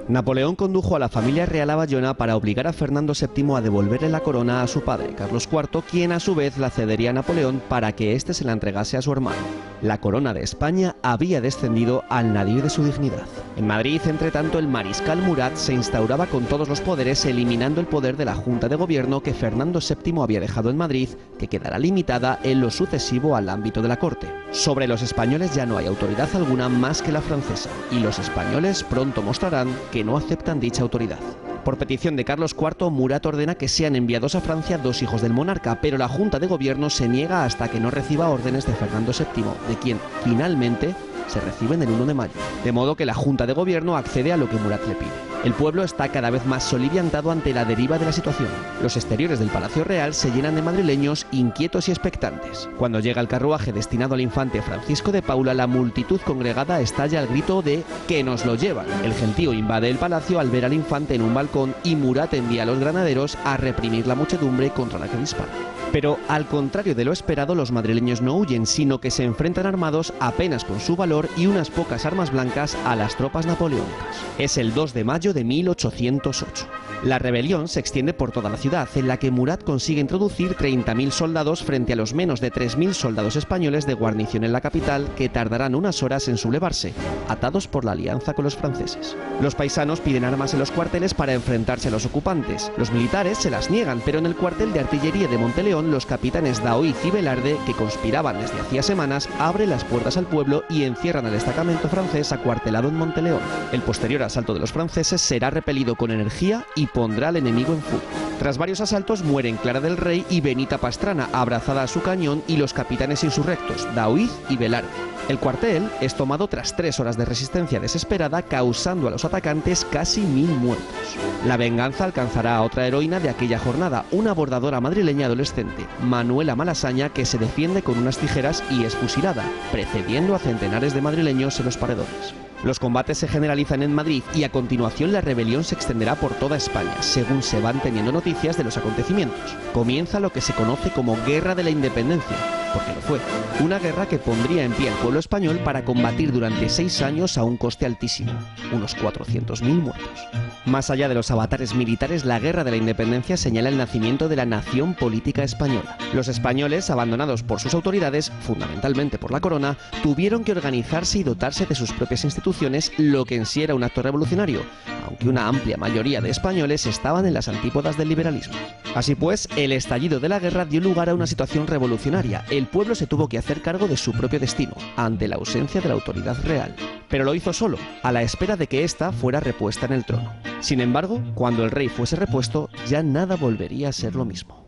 Napoleón condujo a la familia real a Bayona para obligar a Fernando VII a devolverle la corona a su padre, Carlos IV, quien a su vez la cedería a Napoleón para que éste se la entregase a su hermano. La corona de España había descendido al nadir de su dignidad. En Madrid, entre tanto, el mariscal Murat se instauraba con todos los poderes, eliminando el poder de la Junta de Gobierno que Fernando VII había dejado en Madrid, que quedará limitada en lo sucesivo al ámbito de la corte. Sobre los españoles ya no hay autoridad alguna más que la francesa, y los españoles pronto mostrarán que no aceptan dicha autoridad. Por petición de Carlos IV, Murat ordena que sean enviados a Francia 2 hijos del monarca, pero la Junta de Gobierno se niega hasta que no reciba órdenes de Fernando VII, de quien finalmente se reciben el 1 de mayo. De modo que la Junta de Gobierno accede a lo que Murat le pide. El pueblo está cada vez más soliviantado ante la deriva de la situación. Los exteriores del Palacio Real se llenan de madrileños inquietos y expectantes. Cuando llega el carruaje destinado al infante Francisco de Paula, la multitud congregada estalla al grito de ¡que nos lo llevan! El gentío invade el palacio al ver al infante en un balcón y Murat envía a los granaderos a reprimir la muchedumbre contra la que dispara. Pero, al contrario de lo esperado, los madrileños no huyen, sino que se enfrentan armados apenas con su valor y unas pocas armas blancas a las tropas napoleónicas. Es el 2 de mayo de 1808. La rebelión se extiende por toda la ciudad, en la que Murat consigue introducir 30.000 soldados frente a los menos de 3.000 soldados españoles de guarnición en la capital, que tardarán unas horas en sublevarse, atados por la alianza con los franceses. Los paisanos piden armas en los cuarteles para enfrentarse a los ocupantes. Los militares se las niegan, pero en el cuartel de artillería de Monteleón, los capitanes Daoiz y Velarde, que conspiraban desde hacía semanas, abren las puertas al pueblo y encierran al destacamento francés acuartelado en Monteleón. El posterior asalto de los franceses será repelido con energía y pondrá al enemigo en fuga. Tras varios asaltos mueren Clara del Rey y Benita Pastrana, abrazada a su cañón, y los capitanes insurrectos, Daoiz y Velarde. El cuartel es tomado tras 3 horas de resistencia desesperada, causando a los atacantes casi 1.000 muertos. La venganza alcanzará a otra heroína de aquella jornada, una bordadora madrileña adolescente, Manuela Malasaña, que se defiende con unas tijeras y es fusilada, precediendo a centenares de madrileños en los paredones. Los combates se generalizan en Madrid y a continuación la rebelión se extenderá por toda España, según se van teniendo noticias de los acontecimientos. Comienza lo que se conoce como Guerra de la Independencia, porque lo fue. Una guerra que pondría en pie al pueblo español para combatir durante 6 años a un coste altísimo, unos 400.000 muertos. Más allá de los avatares militares, la Guerra de la Independencia señala el nacimiento de la nación política española. Los españoles, abandonados por sus autoridades, fundamentalmente por la corona, tuvieron que organizarse y dotarse de sus propias instituciones, lo que en sí era un acto revolucionario, aunque una amplia mayoría de españoles estaban en las antípodas del liberalismo. Así pues, el estallido de la guerra dio lugar a una situación revolucionaria. El pueblo se tuvo que hacer cargo de su propio destino, ante la ausencia de la autoridad real. Pero lo hizo solo, a la espera de que ésta fuera repuesta en el trono. Sin embargo, cuando el rey fuese repuesto, ya nada volvería a ser lo mismo.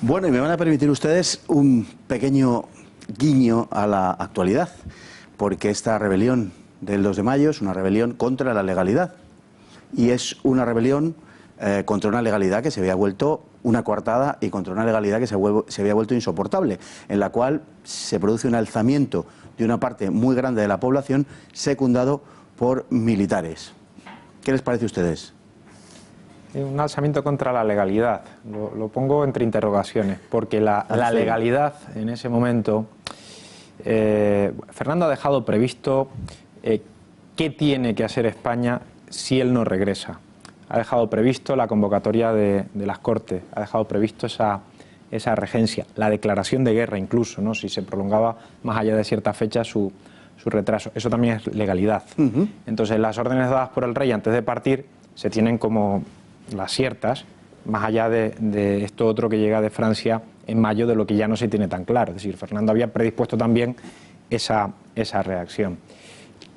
Bueno, y me van a permitir ustedes un pequeño guiño a la actualidad, porque esta rebelión del 2 de mayo es una rebelión contra la legalidad, y es una rebelión contra una legalidad que se había vuelto una coartada y contra una legalidad que se había vuelto insoportable, en la cual se produce un alzamiento de una parte muy grande de la población, secundado por militares. ¿Qué les parece a ustedes? Un alzamiento contra la legalidad. Lo pongo entre interrogaciones, porque la legalidad en ese momento... Fernando ha dejado previsto qué tiene que hacer España si él no regresa. Ha dejado previsto la convocatoria de las Cortes, ha dejado previsto esa regencia, la declaración de guerra incluso, ¿no? Si se prolongaba más allá de cierta fecha su retraso. Eso también es legalidad. Entonces, las órdenes dadas por el rey antes de partir se tienen como las ciertas, más allá de esto otro que llega de Francia en mayo, de lo que ya no se tiene tan claro. Es decir, Fernando había predispuesto también esa reacción.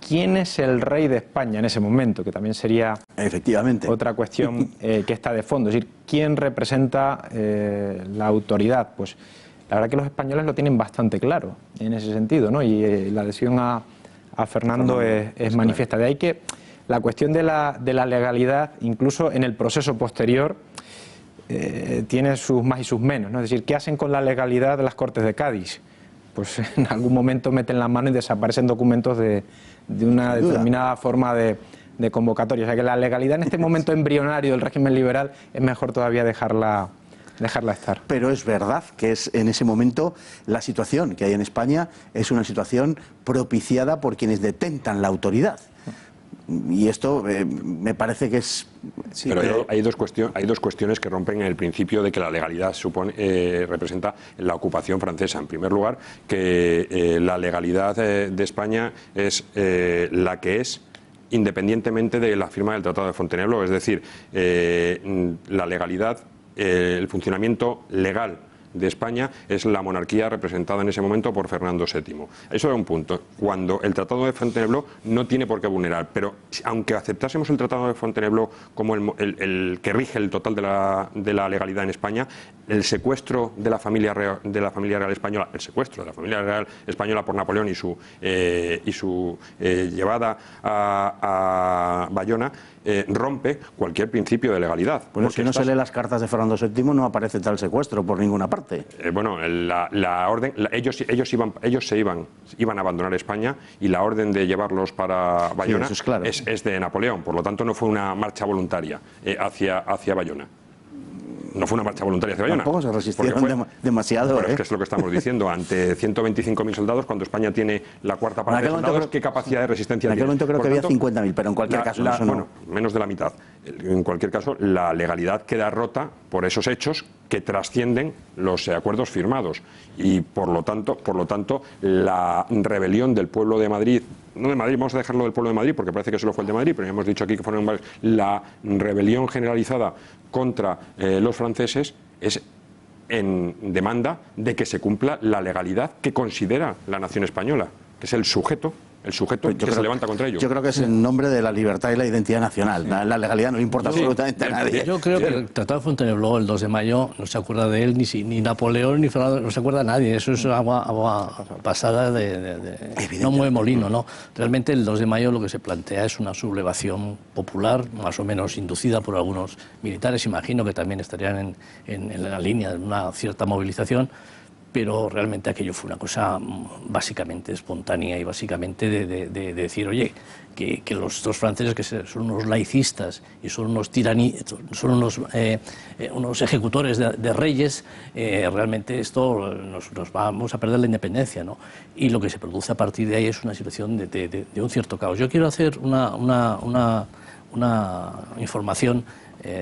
¿quién es el rey de España en ese momento? Que también sería efectivamente otra cuestión que está de fondo. Es decir, ¿quién representa la autoridad? Pues la verdad que los españoles lo tienen bastante claro en ese sentido, ¿no? Y la adhesión a Fernando es manifiesta. De ahí que la cuestión de la legalidad, incluso en el proceso posterior, tiene sus más y sus menos, ¿no? Es decir, ¿qué hacen con la legalidad de las Cortes de Cádiz? Pues en algún momento meten la mano y desaparecen documentos de una determinada forma de convocatoria. O sea que la legalidad en este momento embrionario del régimen liberal es mejor todavía dejarla estar. Pero es verdad que es en ese momento la situación que hay en España es una situación propiciada por quienes detentan la autoridad. Y esto me parece que es... Sí, pero hay dos cuestiones que rompen el principio de que la legalidad representa la ocupación francesa. En primer lugar, que la legalidad de España es la que es independientemente de la firma del Tratado de Fontainebleau. Es decir, la legalidad, el funcionamiento legal de España es la monarquía representada en ese momento por Fernando VII. Eso es un punto. Cuando el Tratado de Fontainebleau no tiene por qué vulnerar, pero aunque aceptásemos el Tratado de Fontainebleau como el que rige el total de la legalidad en España, el secuestro de la familia real española, por Napoleón y su llevada a Bayona, rompe cualquier principio de legalidad. Bueno, si no se lee las cartas de Fernando VII no aparece tal secuestro por ninguna parte. Bueno, la orden, ellos iban a abandonar España y la orden de llevarlos para Bayona es de Napoleón. Por lo tanto, no fue una marcha voluntaria hacia Bayona. No fue una marcha voluntaria hacia Bayona. Tampoco se resistieron demasiado. Pero es que es lo que estamos diciendo. Ante 125.000 soldados, cuando España tiene la cuarta parte de soldados, ¿qué capacidad de resistencia tiene? En aquel momento creo que había 50.000, pero en cualquier caso... Bueno, menos de la mitad. En cualquier caso, la legalidad queda rota por esos hechos que trascienden los acuerdos firmados. Y por lo tanto, la rebelión del pueblo de Madrid, no de Madrid, vamos a dejarlo del pueblo de Madrid porque parece que solo fue el de Madrid, pero ya hemos dicho aquí que fueron la rebelión generalizada contra los franceses es en demanda de que se cumpla la legalidad que considera la nación española, que es el sujeto que se levanta contra ello. Yo creo que es en nombre de la libertad y la identidad nacional. La legalidad no le importa absolutamente a nadie. Yo creo que el Tratado de Fontainebleau, el 2 de mayo, no se acuerda de él, ni Napoleón, ni Fernando, no se acuerda nadie. Eso es agua pasada no mueve molino, ¿no? Realmente el 2 de mayo lo que se plantea es una sublevación popular, más o menos inducida por algunos militares. Imagino que también estarían en la línea de una cierta movilización. Pero realmente aquello fue una cosa básicamente espontánea y básicamente de decir, oye, que los dos franceses que son unos laicistas y son unos unos ejecutores de reyes, realmente esto nos vamos a perder la independencia, ¿no? Y lo que se produce a partir de ahí es una situación de un cierto caos. Yo quiero hacer una información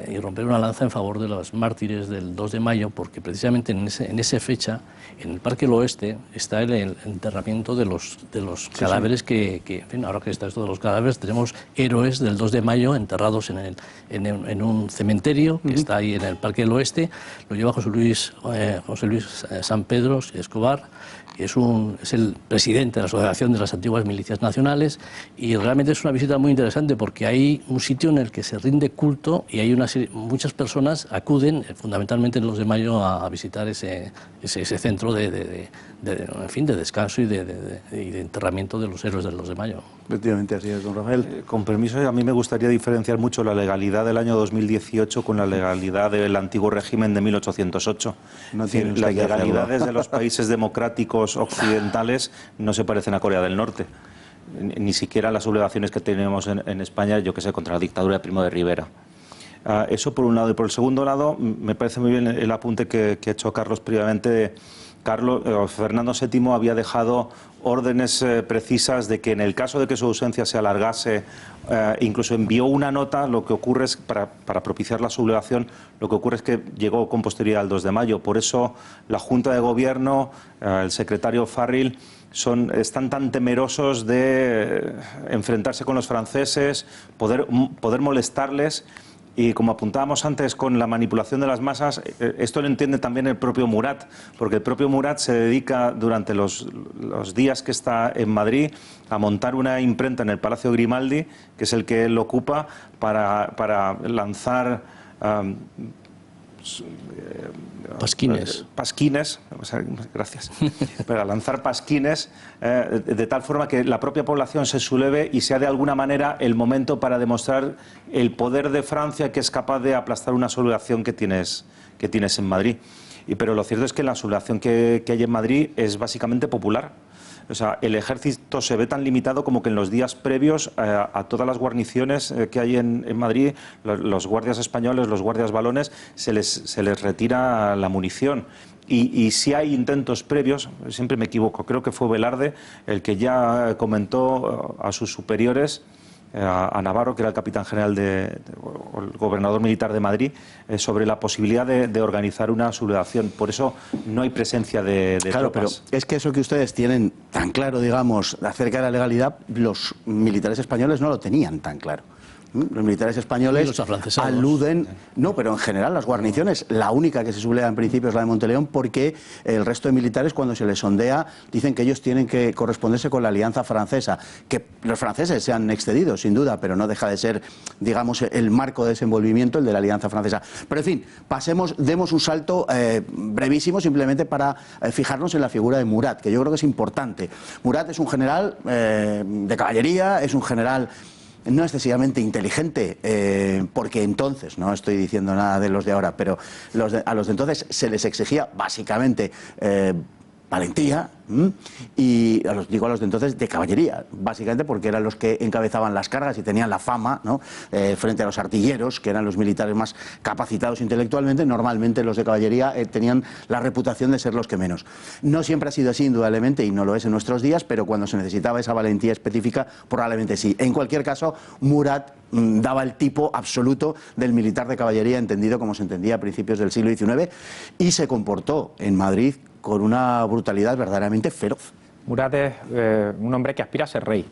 y romper una lanza en favor de los mártires del 2 de mayo, porque precisamente en esa fecha, en el Parque del Oeste, está el enterramiento de los cadáveres que, en fin, ahora que está esto de los cadáveres, tenemos héroes del 2 de mayo enterrados en un cementerio que está ahí en el Parque del Oeste. Lo lleva José Luis San Pedro Escobar, que es el presidente de la Asociación de las Antiguas Milicias Nacionales, y realmente es una visita muy interesante porque hay un sitio en el que se rinde culto y hay muchas personas acuden, fundamentalmente el 2 de mayo, a visitar ese centro de descanso y de enterramiento de los héroes del 2 de mayo. Efectivamente, así es, don Rafael. Con permiso, a mí me gustaría diferenciar mucho la legalidad del año 2018 con la legalidad del antiguo régimen de 1808. Las legalidades de los países democráticos occidentales no se parecen a Corea del Norte. Ni siquiera las sublevaciones que tenemos en España, yo que sé, contra la dictadura de Primo de Rivera. Eso por un lado. Y por el segundo lado, me parece muy bien el apunte que ha hecho Carlos previamente. Fernando VII había dejado órdenes precisas de que en el caso de que su ausencia se alargase, incluso envió una nota. Lo que ocurre es, para propiciar la sublevación, lo que ocurre es que llegó con posterioridad al 2 de mayo. Por eso la Junta de Gobierno, el secretario Farril, están tan temerosos de enfrentarse con los franceses, poder molestarles, Y como apuntábamos antes con la manipulación de las masas, esto lo entiende también el propio Murat, porque el propio Murat se dedica durante los días que está en Madrid a montar una imprenta en el Palacio Grimaldi, que es el que él ocupa, para lanzar pasquines, gracias, para lanzar pasquines de tal forma que la propia población se subleve y sea de alguna manera el momento para demostrar el poder de Francia, que es capaz de aplastar una sublevación que tienes en Madrid. Pero lo cierto es que la sublevación que hay en Madrid es básicamente popular. O sea, el ejército se ve tan limitado como que en los días previos a todas las guarniciones que hay en Madrid, los guardias españoles, los guardias valones, se les retira la munición. Y si hay intentos previos, siempre me equivoco, creo que fue Velarde el que ya comentó a sus superiores, a Navarro, que era el capitán general o el gobernador militar de Madrid, sobre la posibilidad de organizar una sublevación. Por eso no hay presencia de claro, tropas. Pero es que eso que ustedes tienen tan claro, digamos, acerca de la legalidad, los militares españoles no lo tenían tan claro. Los militares españoles aluden, no, pero en general las guarniciones, la única que se subleva en principio es la de Monteleón, porque el resto de militares, cuando se les sondea, dicen que ellos tienen que corresponderse con la alianza francesa, que los franceses se han excedido, sin duda, pero no deja de ser, digamos, el marco de desenvolvimiento, el de la alianza francesa. Pero en fin, demos un salto brevísimo, simplemente para fijarnos en la figura de Murat, que yo creo que es importante. Murat es un general de caballería, es un general no excesivamente inteligente, porque entonces, no estoy diciendo nada de los de ahora, pero a los de entonces se les exigía básicamente valentía, y a los de entonces de caballería, básicamente porque eran los que encabezaban las cargas y tenían la fama, ¿no? Frente a los artilleros, que eran los militares más capacitados intelectualmente. Normalmente los de caballería tenían la reputación de ser los que menos. No siempre ha sido así, indudablemente, y no lo es en nuestros días, pero cuando se necesitaba esa valentía específica, probablemente sí. En cualquier caso, Murat daba el tipo absoluto del militar de caballería, entendido como se entendía a principios del siglo XIX, y se comportó en Madrid con una brutalidad verdaderamente feroz. Murat es un hombre que aspira a ser rey.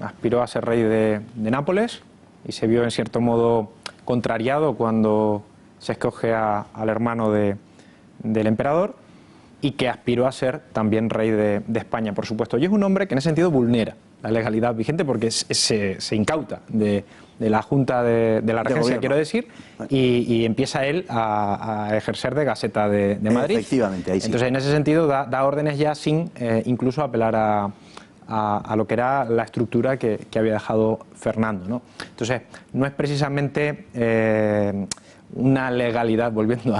Aspiró a ser rey de Nápoles y se vio en cierto modo contrariado cuando se escoge al hermano del emperador, y que aspiró a ser también rey de España, por supuesto. Y es un hombre que en ese sentido vulnera la legalidad vigente, porque se incauta de la Junta de la Regencia, quiero decir, y empieza él a ejercer de Gaceta de Madrid. Efectivamente, ahí sí. Entonces, en ese sentido, da órdenes ya sin incluso apelar a lo que era la estructura que había dejado Fernando, ¿no? Entonces, no es precisamente una legalidad, volviendo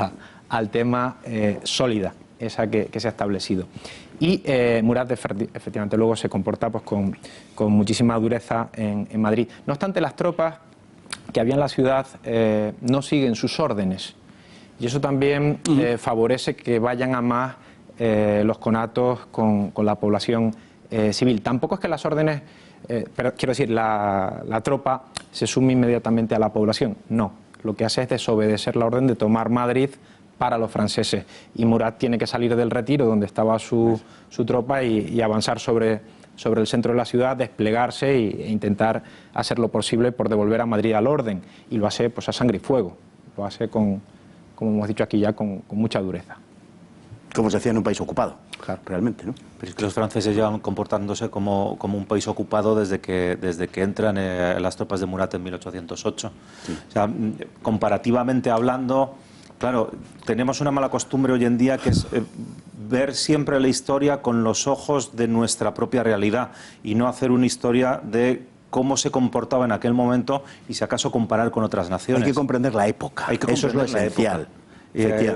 al tema, sólida, esa que se ha establecido. Y Murat efectivamente luego se comporta pues con muchísima dureza en Madrid. No obstante, las tropas que había en la ciudad no siguen sus órdenes, y eso también favorece que vayan a más los conatos con la población civil. Tampoco es que las órdenes, pero quiero decir, la tropa se sume inmediatamente a la población. No, lo que hace es desobedecer la orden de tomar Madrid para los franceses, y Murat tiene que salir del retiro donde estaba su tropa y avanzar sobre el centro de la ciudad, desplegarse e intentar hacer lo posible por devolver a Madrid al orden, y lo hace pues a sangre y fuego, lo hace como hemos dicho aquí ya, con mucha dureza. Como se hacía en un país ocupado, claro, realmente, ¿no? Pero es que los franceses llevan comportándose como un país ocupado desde que entran las tropas de Murat en 1808. Sí. O sea, comparativamente hablando, claro, tenemos una mala costumbre hoy en día, que es ver siempre la historia con los ojos de nuestra propia realidad y no hacer una historia de cómo se comportaba en aquel momento y si acaso comparar con otras naciones. Hay que comprender la época, eso es lo esencial.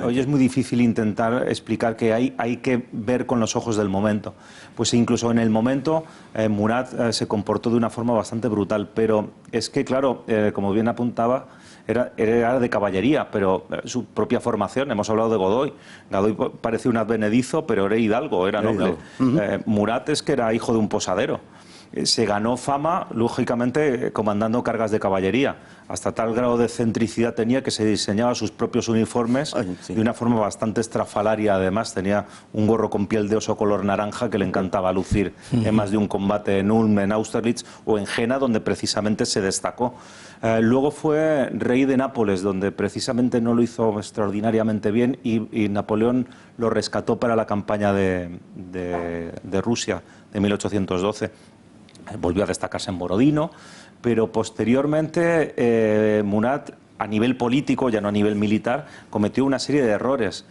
Hoy es muy difícil intentar explicar que hay que ver con los ojos del momento. Pues incluso en el momento Murat se comportó de una forma bastante brutal, pero es que, claro, como bien apuntaba, era de caballería, pero su propia formación, hemos hablado de Godoy. Godoy parecía un advenedizo, pero era hidalgo, era noble. Murat es que era hijo de un posadero. se ganó fama, lógicamente, comandando cargas de caballería. Hasta tal grado de centricidad tenía que se diseñaba sus propios uniformes de una forma bastante estrafalaria. Además, tenía un gorro con piel de oso color naranja que le encantaba lucir en más de un combate en Ulm, en Austerlitz o en Jena, donde precisamente se destacó. Luego fue rey de Nápoles, donde precisamente no lo hizo extraordinariamente bien y Napoleón lo rescató para la campaña de Rusia de 1812. Volvió a destacarse en Borodino, pero posteriormente Murat, a nivel político, ya no a nivel militar, cometió una serie de errores.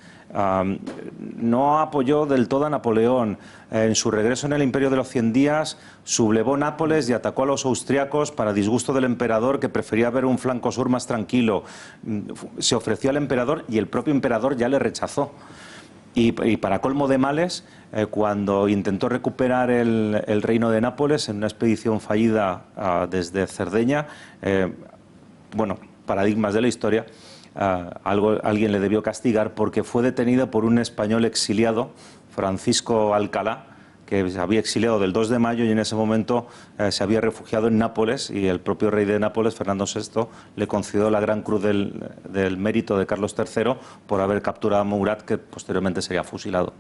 No apoyó del todo a Napoleón. En su regreso en el Imperio de los 100 días, sublevó Nápoles y atacó a los austriacos para disgusto del emperador, que prefería ver un flanco sur más tranquilo. Se ofreció al emperador y el propio emperador ya le rechazó. Y para colmo de males, cuando intentó recuperar el reino de Nápoles en una expedición fallida desde Cerdeña, bueno, paradigmas de la historia, alguien le debió castigar porque fue detenido por un español exiliado, Francisco Alcalá, que se había exiliado del 2 de mayo y en ese momento se había refugiado en Nápoles, y el propio rey de Nápoles, Fernando VI, le concedió la Gran Cruz del Mérito de Carlos III por haber capturado a Murat, que posteriormente sería fusilado.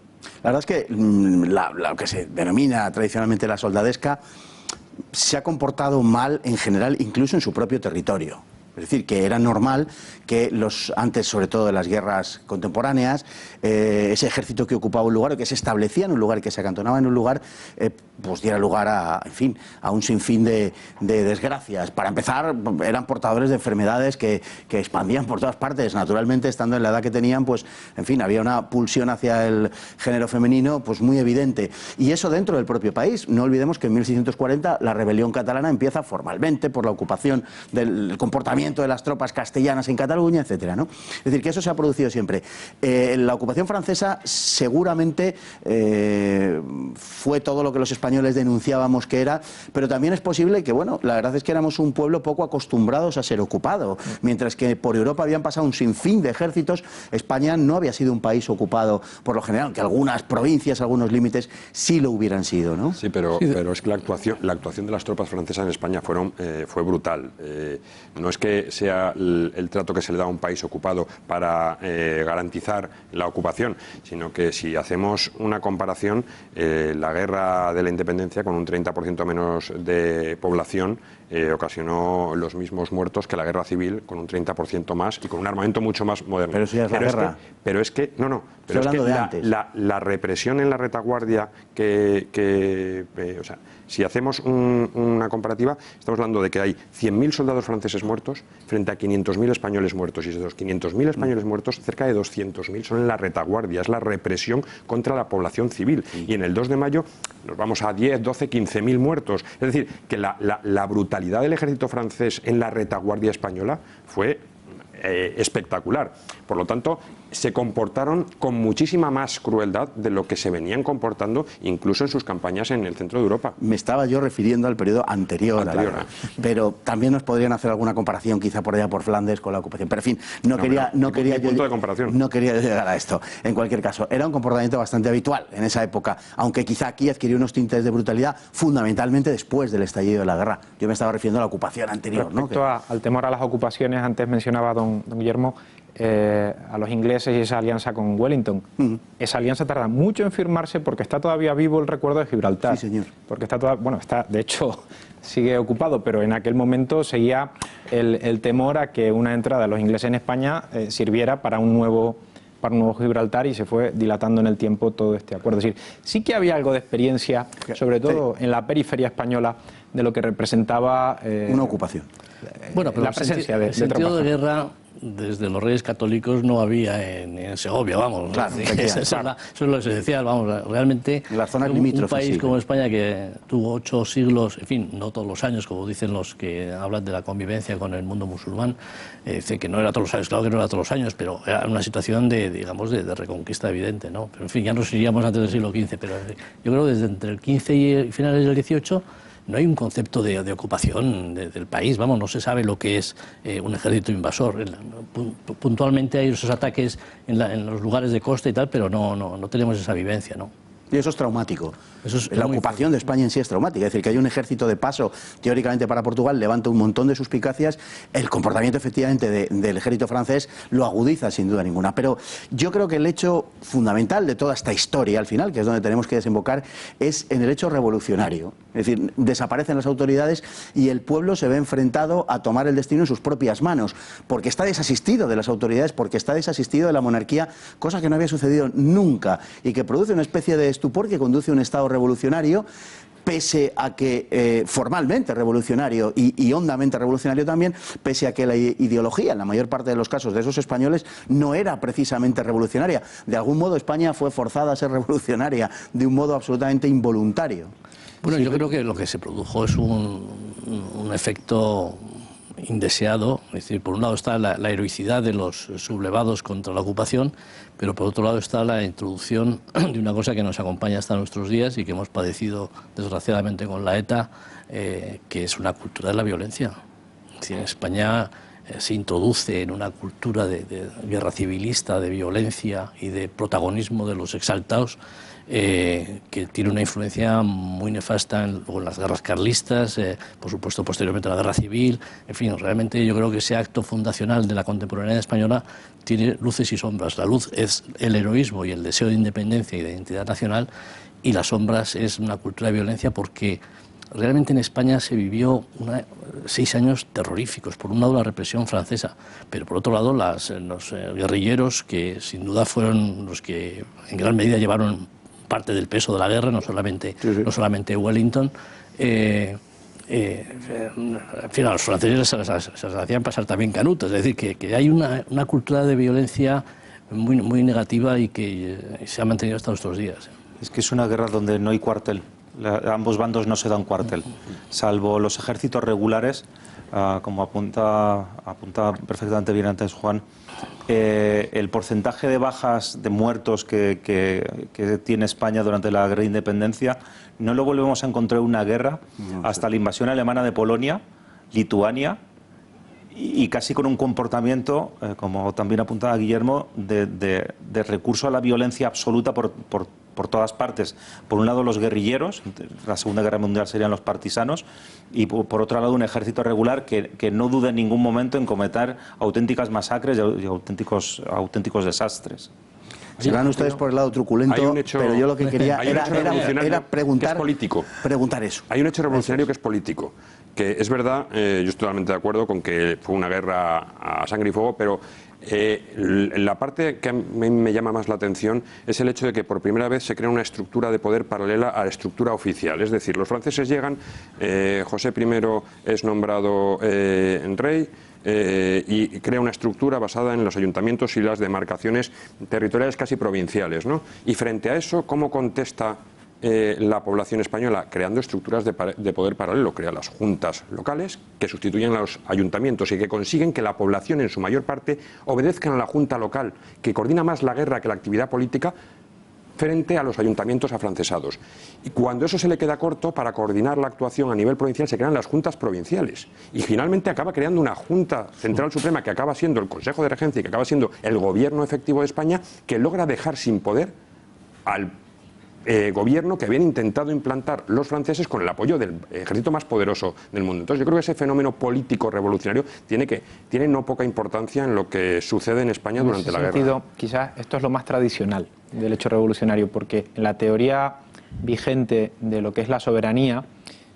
La verdad es que lo que se denomina tradicionalmente la soldadesca se ha comportado mal en general, incluso en su propio territorio. Es decir, que era normal que antes, sobre todo de las guerras contemporáneas, ese ejército que ocupaba un lugar o que se establecía en un lugar, que se acantonaba en un lugar, pues diera lugar a un sinfín de desgracias. Para empezar, eran portadores de enfermedades que expandían por todas partes. Naturalmente, estando en la edad que tenían, pues, en fin, había una pulsión hacia el género femenino pues muy evidente. Y eso dentro del propio país. No olvidemos que en 1640 la rebelión catalana empieza formalmente por la ocupación del comportamiento de las tropas castellanas en Cataluña, etcétera, ¿no? Es decir, que eso se ha producido siempre. La ocupación francesa seguramente fue todo lo que los españoles denunciábamos que era, pero también es posible que, bueno, la verdad es que éramos un pueblo poco acostumbrados a ser ocupado. Mientras que por Europa habían pasado un sinfín de ejércitos, España no había sido un país ocupado por lo general, aunque algunas provincias, algunos límites sí lo hubieran sido, ¿no? Sí, pero es que la actuación de las tropas francesas en España fue brutal. No es que sea el trato que se le da a un país ocupado para garantizar la ocupación, sino que si hacemos una comparación, la guerra de la independencia, con un 30% menos de población, ocasionó los mismos muertos que la guerra civil, con un 30% más y con un armamento mucho más moderno. Pero eso ya es la guerra. Pero es que la represión en la retaguardia o sea, si hacemos una comparativa, estamos hablando de que hay 100.000 soldados franceses muertos frente a 500.000 españoles muertos, y de esos 500.000 españoles muertos, cerca de 200.000 son en la retaguardia. Es la represión contra la población civil. Y en el 2 de mayo nos vamos a 10, 12, 15.000 muertos. Es decir, que la brutalidad del ejército francés en la retaguardia española fue espectacular. Por lo tanto, se comportaron con muchísima más crueldad de lo que se venían comportando incluso en sus campañas en el centro de Europa. Me estaba yo refiriendo al periodo anterior a la guerra. Pero también nos podrían hacer alguna comparación, quizá por allá por Flandes, con la ocupación. Pero en fin, no quería llegar a esto. En cualquier caso, era un comportamiento bastante habitual en esa época, aunque quizá aquí adquirió unos tintes de brutalidad fundamentalmente después del estallido de la guerra. Yo me estaba refiriendo a la ocupación anterior. Respecto al temor a las ocupaciones, antes mencionaba don Guillermo a los ingleses y esa alianza con Wellington. Esa alianza tarda mucho en firmarse porque está todavía vivo el recuerdo de Gibraltar. Sí, señor. Porque de hecho, sigue ocupado, pero en aquel momento seguía el temor a que una entrada de los ingleses en España sirviera para un nuevo Gibraltar, y se fue dilatando en el tiempo todo este acuerdo. Es decir, sí que había algo de experiencia, sobre todo en la periferia española, de lo que representaba una ocupación. Bueno, pero la presencia de sentido tropas. de guerra desde los Reyes Católicos no había en Segovia, vamos. Claro, Eso es lo esencial, vamos. Realmente las zonas un limítrofes, país sí, como España, que tuvo 8 siglos, en fin, no todos los años, como dicen los que hablan de la convivencia con el mundo musulmán, dice que no era todos los años, claro que no era todos los años, pero era una situación de reconquista evidente, ¿no? Pero en fin, ya nos iríamos antes del siglo XV, pero yo creo que desde entre el XV y finales del XVIII no hay un concepto de ocupación del país, vamos, no se sabe lo que es un ejército invasor. Puntualmente hay esos ataques en los lugares de costa y tal, pero no tenemos esa vivencia, ¿no? Y eso es traumático. Eso es la ocupación de España en sí es traumática. Es decir, que hay un ejército de paso, teóricamente para Portugal, levanta un montón de suspicacias. El comportamiento, efectivamente, del ejército francés lo agudiza, sin duda ninguna. Pero yo creo que el hecho fundamental de toda esta historia, al final, que es donde tenemos que desembocar, es en el hecho revolucionario. Es decir, desaparecen las autoridades y el pueblo se ve enfrentado a tomar el destino en sus propias manos, porque está desasistido de las autoridades, porque está desasistido de la monarquía, cosa que no había sucedido nunca y que produce una especie de estupor que conduce a un estado revolucionario, pese a que formalmente revolucionario y hondamente revolucionario también, pese a que la ideología, en la mayor parte de los casos de esos españoles, no era precisamente revolucionaria. De algún modo España fue forzada a ser revolucionaria, de un modo absolutamente involuntario. Bueno, yo creo que lo que se produjo es un efecto indeseado. Es decir, por un lado está la heroicidad de los sublevados contra la ocupación, pero por otro lado está la introducción de una cosa que nos acompaña hasta nuestros días y que hemos padecido desgraciadamente con la ETA, que es una cultura de la violencia. Es decir, en España se introduce en una cultura de guerra civilista, de violencia y de protagonismo de los exaltados, que tiene una influencia muy nefasta en las guerras carlistas, por supuesto posteriormente la guerra civil. En fin, realmente yo creo que ese acto fundacional de la contemporaneidad española tiene luces y sombras. La luz es el heroísmo y el deseo de independencia y de identidad nacional, y las sombras es una cultura de violencia, porque realmente en España se vivió 6 años terroríficos. Por un lado la represión francesa, pero por otro lado los guerrilleros, que sin duda fueron los que en gran medida llevaron parte del peso de la guerra, no solamente Wellington. En fin, a los franceses se las hacían pasar también canutas. Es decir, que hay una cultura de violencia muy, muy negativa y que se ha mantenido hasta nuestros días. Es que es una guerra donde no hay cuartel. Ambos bandos no se dan cuartel, salvo los ejércitos regulares, como apunta perfectamente bien antes Juan. El porcentaje de bajas, de muertos que tiene España durante la guerra de independencia no lo volvemos a encontrar en una guerra hasta la invasión alemana de Polonia, Lituania, y casi con un comportamiento, como también apuntaba Guillermo, de recurso a la violencia absoluta por todas partes. Por un lado los guerrilleros, la Segunda Guerra Mundial serían los partisanos, y por otro lado un ejército regular que no duda en ningún momento en cometer auténticas masacres y auténticos desastres. Se van ustedes por el lado truculento, pero yo lo que quería era preguntar eso. Hay un hecho revolucionario que es político, que es verdad, yo estoy totalmente de acuerdo con que fue una guerra a sangre y fuego, pero la parte que a mí me llama más la atención es el hecho de que por primera vez se crea una estructura de poder paralela a la estructura oficial. Es decir, los franceses llegan, José I es nombrado rey, y crea una estructura basada en los ayuntamientos y las demarcaciones territoriales casi provinciales, ¿no? Y frente a eso, ¿cómo contesta la población española? Creando estructuras de poder paralelo. Crea las juntas locales que sustituyen a los ayuntamientos y que consiguen que la población en su mayor parte obedezcan a la junta local, que coordina más la guerra que la actividad política, frente a los ayuntamientos afrancesados. Y cuando eso se le queda corto, para coordinar la actuación a nivel provincial se crean las juntas provinciales. Y finalmente acaba creando una Junta Central Suprema, que acaba siendo el Consejo de Regencia y que acaba siendo el gobierno efectivo de España, que logra dejar sin poder al gobierno que habían intentado implantar los franceses con el apoyo del ejército más poderoso del mundo. Entonces yo creo que ese fenómeno político revolucionario tiene no poca importancia en lo que sucede en España durante la guerra. Quizás esto es lo más tradicional del hecho revolucionario, porque en la teoría vigente de lo que es la soberanía...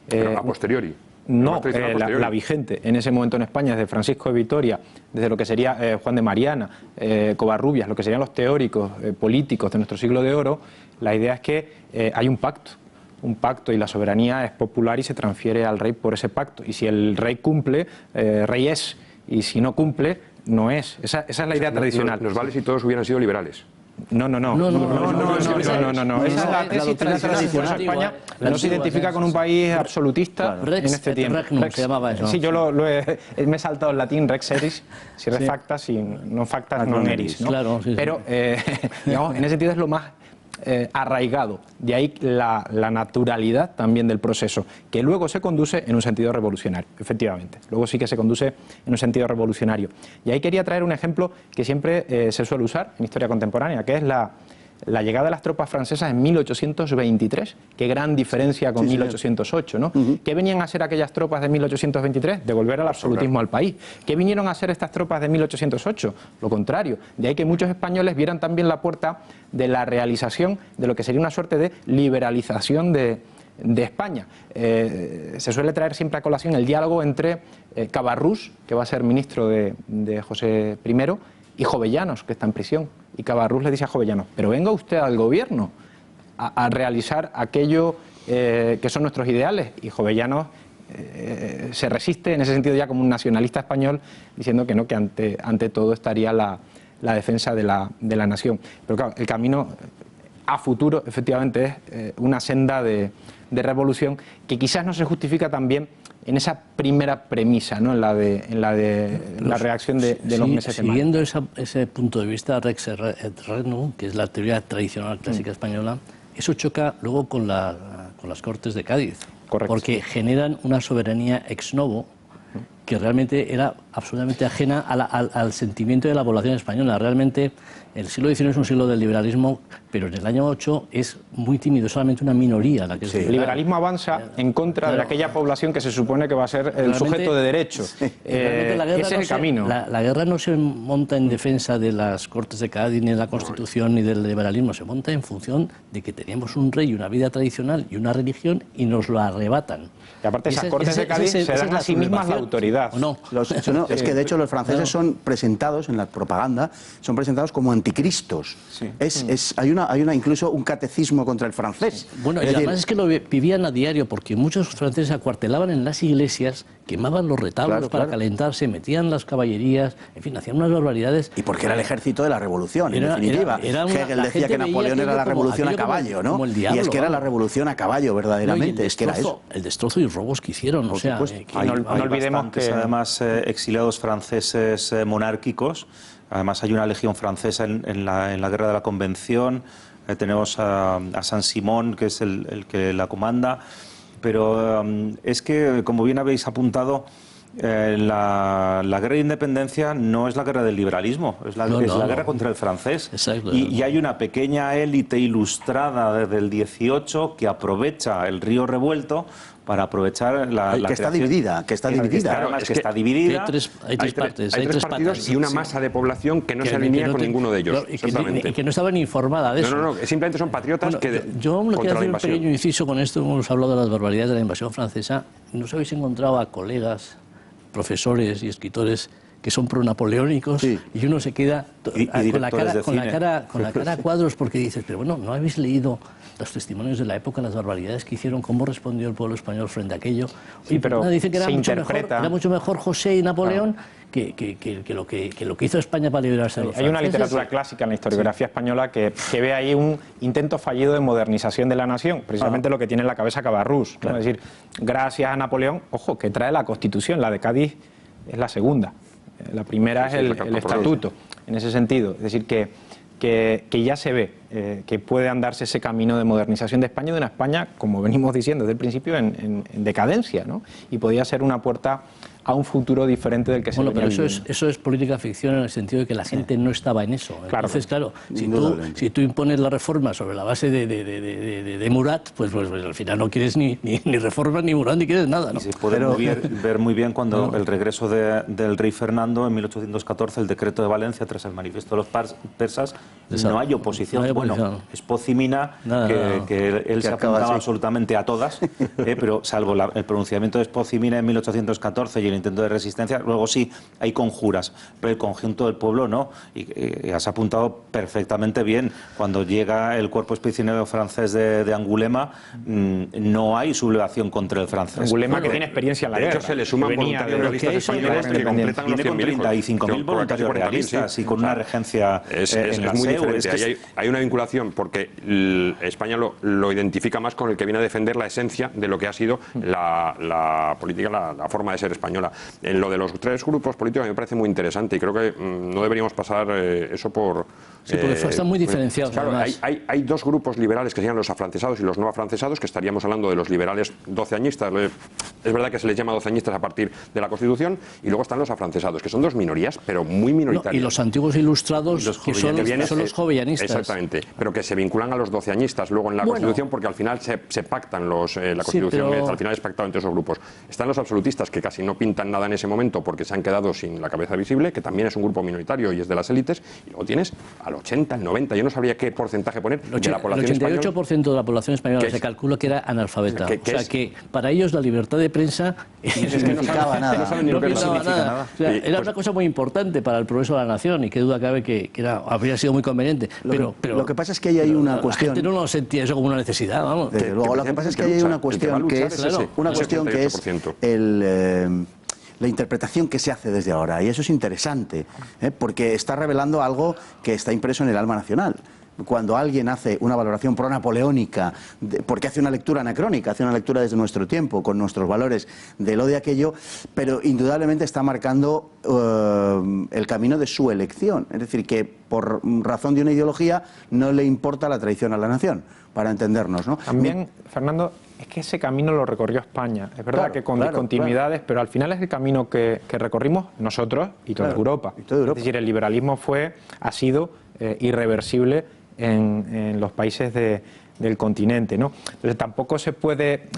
Pero a posteriori. No, la vigente en ese momento en España, desde Francisco de Vitoria, desde lo que sería Juan de Mariana, Covarrubias, lo que serían los teóricos políticos de nuestro siglo de oro, la idea es que hay un pacto y la soberanía es popular y se transfiere al rey por ese pacto. Y si el rey cumple, rey es, y si no cumple, no es. Esa es la idea tradicional. Nos vale si todos hubieran sido liberales. No. Esa es la tesis tradicional. Por eso España no se identifica con un país absolutista en este tiempo. Rex se llamaba eso. Sí, yo me he saltado el latín rex eris, si res facta, si non facta non eris, ¿no? Claro, sí. Pero, digamos, en ese sentido es lo más arraigado. De ahí la naturalidad también del proceso, que luego se conduce en un sentido revolucionario, efectivamente. Luego sí que se conduce en un sentido revolucionario. Y ahí quería traer un ejemplo que siempre se suele usar en historia contemporánea, que es la la llegada de las tropas francesas en 1823. Qué gran diferencia con 1808, ¿no? ¿Qué venían a hacer aquellas tropas de 1823? Devolver al absolutismo al país. ¿Qué vinieron a hacer estas tropas de 1808? Lo contrario. De ahí que muchos españoles vieran también la puerta de la realización de lo que sería una suerte de liberalización de España. Se suele traer siempre a colación el diálogo entre Cabarrús, que va a ser ministro de José I, y Jovellanos, que está en prisión. Y Cabarrús le dice a Jovellanos, pero venga usted al gobierno a realizar aquello que son nuestros ideales. Y Jovellanos se resiste en ese sentido ya como un nacionalista español, diciendo que no, que ante todo estaría la defensa de la nación. Pero claro, el camino a futuro efectivamente es una senda de revolución que quizás no se justifica también en esa primera premisa, ¿no? en la de la reacción de los meses de mayo. Siguiendo ese punto de vista, Rex et Regnum, que es la teoría tradicional clásica española, eso choca luego con las Cortes de Cádiz. Correcto. Porque generan una soberanía ex novo que realmente era absolutamente ajena al sentimiento de la población española. Realmente el siglo XIX es un siglo del liberalismo, pero en el año 8 es muy tímido, solamente una minoría la que es El liberalismo avanza en contra de aquella población que se supone que va a ser el sujeto de derecho. Ese es el camino. La guerra no se monta en defensa de las Cortes de Cádiz, ni de la Constitución, ni del liberalismo. Se monta en función de que teníamos un rey, una vida tradicional y una religión, y nos lo arrebatan. Y aparte esas Cortes de Cádiz se dan a sí mismas la autoridad. No. Es que de hecho los franceses son presentados en la propaganda, son presentados como anticristos. Sí. Hay incluso un catecismo contra el francés. Bueno, y además es que lo vivían a diario, porque muchos franceses se acuartelaban en las iglesias, quemaban los retablos para calentarse, metían las caballerías, en fin, hacían unas barbaridades. Y porque era el ejército de la revolución, en definitiva. Hegel decía que Napoleón era la revolución a caballo, ¿no? El diablo, y es que era la revolución a caballo, verdaderamente. Es que era eso. El destrozo y robos que hicieron, no olvidemos que además exiliados franceses monárquicos. Además hay una legión francesa en la guerra de la Convención. Tenemos a Saint-Simon, que es el que la comanda. Pero es que, como bien habéis apuntado, la guerra de independencia no es la guerra del liberalismo, es la guerra contra el francés. Exacto. Y hay una pequeña élite ilustrada desde el 18 que aprovecha el río revuelto para aprovechar que está dividida. Además, que está dividida. Hay tres partidos y una masa de población que no se alinea con ninguno de ellos. Y que no estaban informada de eso. No, simplemente son patriotas que yo me quiero hacer un pequeño inciso con esto. Hemos hablado de las barbaridades de la invasión francesa. ¿No os habéis encontrado a colegas, profesores y escritores que son pronapoleónicos y uno se queda con la cara a cuadros porque dices, pero bueno, ¿no habéis leído los testimonios de la época, las barbaridades que hicieron, cómo respondió el pueblo español frente a aquello? Sí, pero dicen que era mucho mejor José y Napoleón que lo que hizo España para liberarse de los franceses. Hay una literatura clásica en la historiografía española que ve ahí un intento fallido de modernización de la nación, precisamente lo que tiene en la cabeza Cabarrús. Claro. Es decir, gracias a Napoleón, ojo, que trae la Constitución, la de Cádiz es la segunda. La primera es el estatuto, en ese sentido. Es decir, que ya se ve que puede andarse ese camino de modernización de España, de una España, como venimos diciendo desde el principio, en decadencia, ¿no? Y podía ser una puerta a un futuro diferente del que se venía pero eso es política ficción en el sentido de que la gente no estaba en eso. Entonces, claro, si tú impones la reforma sobre la base de Murat, pues al final no quieres ni reforma ni Murat, ni quieres nada, ¿no? Y se puede ver muy bien cuando el regreso del rey Fernando en 1814, el decreto de Valencia tras el manifiesto de los persas, no hay oposición. Bueno, Espozimina, que él se apuntaba absolutamente a todas, pero salvo el pronunciamiento de Espozimina en 1814 y el intento de resistencia, luego sí hay conjuras, pero el conjunto del pueblo no. Y has apuntado perfectamente bien. Cuando llega el cuerpo expedicionario francés de Angulema, no hay sublevación contra el francés. Angulema, que tiene experiencia en la guerra. De hecho, se le suman voluntarios realistas españoles que completan los 35.000 voluntarios realistas y con una regencia es muy diferente. Hay una vinculación porque España lo identifica más con el que viene a defender la esencia de lo que ha sido la política, la forma de ser española. española. En lo de los tres grupos políticos me parece muy interesante y creo que no deberíamos pasar eso por... Sí, porque están muy diferenciados. Claro, hay dos grupos liberales que serían los afrancesados y los no afrancesados, que estaríamos hablando de los liberales 12añistas. Es verdad que se les llama 12añistas a partir de la Constitución, y luego están los afrancesados, que son dos minorías, pero muy minoritarias. No, y los antiguos ilustrados, que son los jovellanistas. Exactamente, pero que se vinculan a los 12añistas luego en la Constitución, porque al final se pactan la Constitución, al final es pactado entre esos grupos. Están los absolutistas, que casi no pintan nada en ese momento porque se han quedado sin la cabeza visible, que también es un grupo minoritario y es de las élites, y luego tienes al 80, al 90, yo no sabría qué porcentaje poner de la población española. El 88% de la población española se calcula que era analfabeta. Que para ellos la libertad de prensa no significaba nada. Era una cosa muy importante para el progreso de la nación, y qué duda cabe que habría sido muy conveniente. Pero lo que pasa es que ahí hay una cuestión... La gente no sentía eso como una necesidad, vamos. Desde luego, lo que pasa es que hay una cuestión que es la interpretación que se hace desde ahora, y eso es interesante, porque está revelando algo que está impreso en el alma nacional. Cuando alguien hace una valoración pro-napoleónica, porque hace una lectura anacrónica, hace una lectura desde nuestro tiempo, con nuestros valores de lo de aquello, pero indudablemente está marcando el camino de su elección. Es decir, que por razón de una ideología no le importa la traición a la nación, para entendernos, ¿no? También, Fernando, es que ese camino lo recorrió España. Es verdad que con discontinuidades, pero al final es el camino que recorrimos nosotros y toda Europa. Es decir, el liberalismo ha sido irreversible en los países del continente, ¿no? Entonces tampoco se puede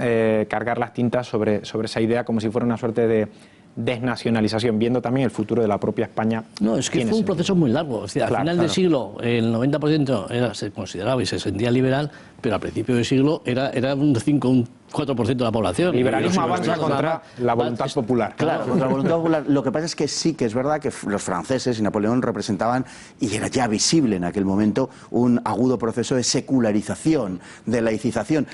cargar las tintas sobre esa idea como si fuera una suerte de desnacionalización, viendo también el futuro de la propia España. No, es que fue un proceso muy largo. O sea, al final del siglo el 90% se consideraba y se sentía liberal, pero al principio del siglo era un 4% de la población. Liberalismo avanza contra la voluntad popular. Claro, contra la voluntad popular. Lo que pasa es que sí que es verdad que los franceses y Napoleón representaban, y era ya visible en aquel momento, un agudo proceso de secularización, de laicización.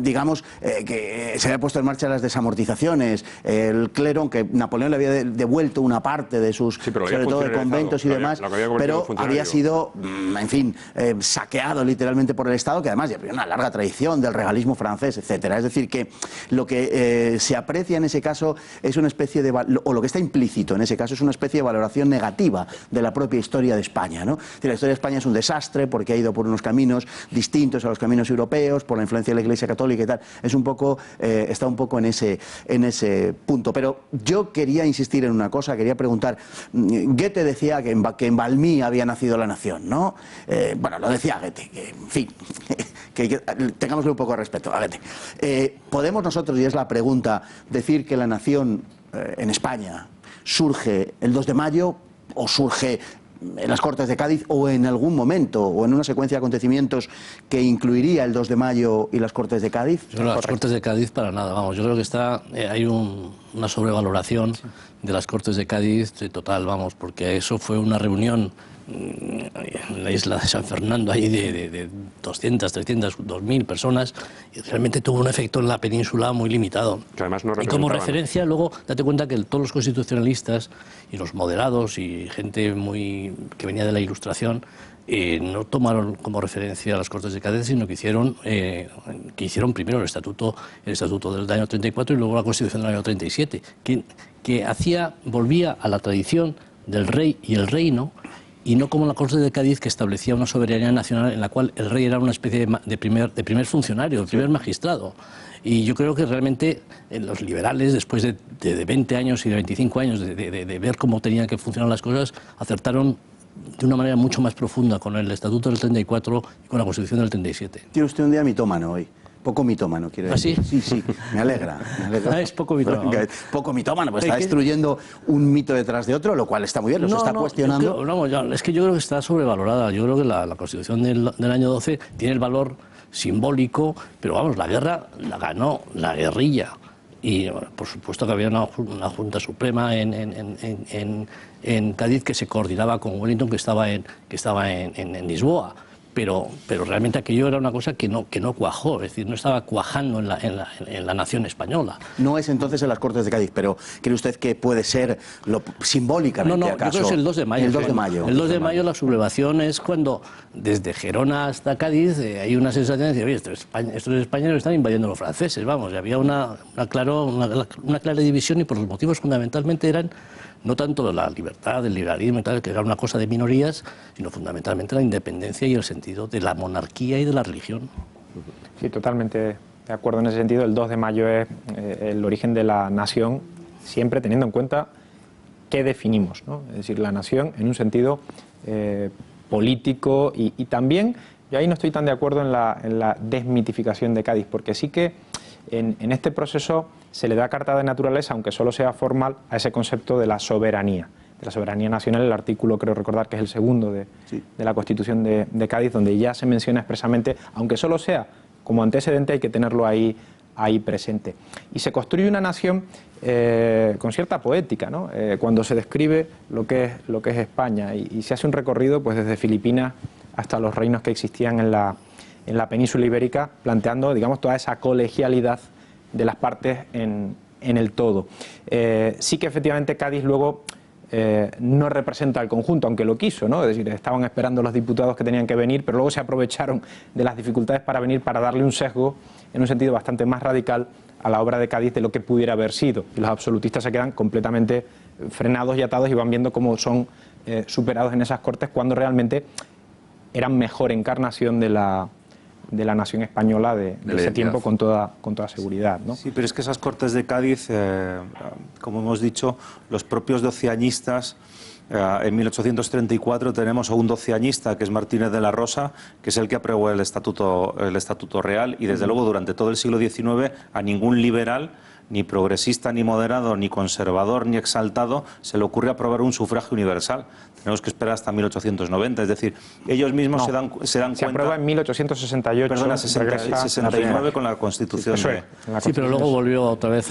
Digamos que se había puesto en marcha las desamortizaciones, el clero, aunque Napoleón le había devuelto una parte de sus, sobre todo de conventos y demás, pero había sido, en fin, saqueado literalmente por el Estado, que además lleva una larga tradición del regalismo francés, etcétera. Es decir, que lo que se aprecia en ese caso es una especie de, o lo que está implícito en ese caso es una especie de valoración negativa de la propia historia de España, ¿no? Es decir, la historia de España es un desastre porque ha ido por unos caminos distintos a los caminos europeos, por la influencia de la Iglesia Católica y tal. Es un poco, está un poco en ese punto. Pero yo quería insistir en una cosa, quería preguntar. Goethe decía que en Valmy había nacido la nación, ¿no? Bueno, lo decía Goethe, que, en fin, que tengámosle un poco de respeto a Goethe. ¿Podemos nosotros, y es la pregunta, decir que la nación en España surge el 2 de mayo o surge en las Cortes de Cádiz o en algún momento o en una secuencia de acontecimientos que incluiría el 2 de mayo y las Cortes de Cádiz? Yo creo las Cortes de Cádiz para nada, vamos, yo creo que hay una sobrevaloración de las Cortes de Cádiz total, vamos, porque eso fue una reunión en la isla de San Fernando, ahí de 200, 300, 2.000 personas, y realmente tuvo un efecto en la península muy limitado. Que además no y como referencia, luego, date cuenta que todos los constitucionalistas y los moderados y gente que venía de la Ilustración no tomaron como referencia a las Cortes de Cádiz, sino que hicieron primero el estatuto del año 34 y luego la Constitución del año 37, que volvía a la tradición del rey y el reino, y no como la Corte de Cádiz, que establecía una soberanía nacional en la cual el rey era una especie de primer funcionario, de primer magistrado. Y yo creo que realmente los liberales, después de 20 años y de 25 años de ver cómo tenían que funcionar las cosas, acertaron de una manera mucho más profunda con el Estatuto del 34 y con la Constitución del 37. Tiene usted un día mitómano hoy. Poco mitómano, quiero decir. ¿Ah, sí? Sí, me alegra. Es poco mitómano. Poco mitómano, pues está destruyendo un mito detrás de otro, lo cual está muy bien, está cuestionando. Es que yo creo que está sobrevalorada. Yo creo que la Constitución del año 12 tiene el valor simbólico, pero vamos, la guerra la ganó la guerrilla. Y bueno, por supuesto que había una Junta Suprema en Cádiz que se coordinaba con Wellington, que estaba en Lisboa. pero realmente aquello era una cosa que no cuajó, es decir, no estaba cuajando en la nación española. No es entonces en las Cortes de Cádiz, pero ¿cree usted que puede ser simbólicamente No, acaso? yo creo que es el 2 de mayo. El 2 de mayo. El 2 de mayo la sublevación es cuando desde Gerona hasta Cádiz hay una sensación de decir, oye, estos españoles están invadiendo a los franceses, vamos, y había una clara división, y por los motivos fundamentalmente eran no tanto la libertad, el liberalismo y tal, que era una cosa de minorías, sino fundamentalmente la independencia y el sentido de la monarquía y de la religión. Sí, totalmente de acuerdo en ese sentido. El 2 de mayo es el origen de la nación, siempre teniendo en cuenta qué definimos, ¿no? Es decir, la nación en un sentido político y también, yo ahí no estoy tan de acuerdo en la desmitificación de Cádiz, porque sí que en este proceso se le da carta de naturaleza, aunque solo sea formal, a ese concepto de la soberanía nacional. El artículo, creo recordar que es el segundo de la Constitución de Cádiz, donde ya se menciona expresamente, aunque solo sea como antecedente, hay que tenerlo ahí presente. Y se construye una nación con cierta poética, ¿no? Cuando se describe lo que es España, y se hace un recorrido pues desde Filipinas hasta los reinos que existían en la península ibérica, planteando, digamos, toda esa colegialidad de las partes en el todo. Sí que efectivamente Cádiz luego no representa el conjunto, aunque lo quiso, ¿no? Es decir, estaban esperando los diputados que tenían que venir, pero luego se aprovecharon de las dificultades para venir, para darle un sesgo en un sentido bastante más radical a la obra de Cádiz de lo que pudiera haber sido. Y los absolutistas se quedan completamente frenados y atados y van viendo cómo son superados en esas Cortes, cuando realmente eran mejor encarnación de la nación española de ese tiempo, con toda seguridad, ¿no? Sí, pero es que esas Cortes de Cádiz, como hemos dicho, los propios doceañistas, en 1834 tenemos a un doceañista que es Martínez de la Rosa, que es el que aprobó el Estatuto Real, y desde luego durante todo el siglo XIX a ningún liberal, ni progresista, ni moderado, ni conservador, ni exaltado, se le ocurre aprobar un sufragio universal. Tenemos que esperar hasta 1890, es decir, ellos mismos se dan cuenta... Se aprueba en 1868. Perdona, 69 con la Constitución. Sí, pero luego volvió otra vez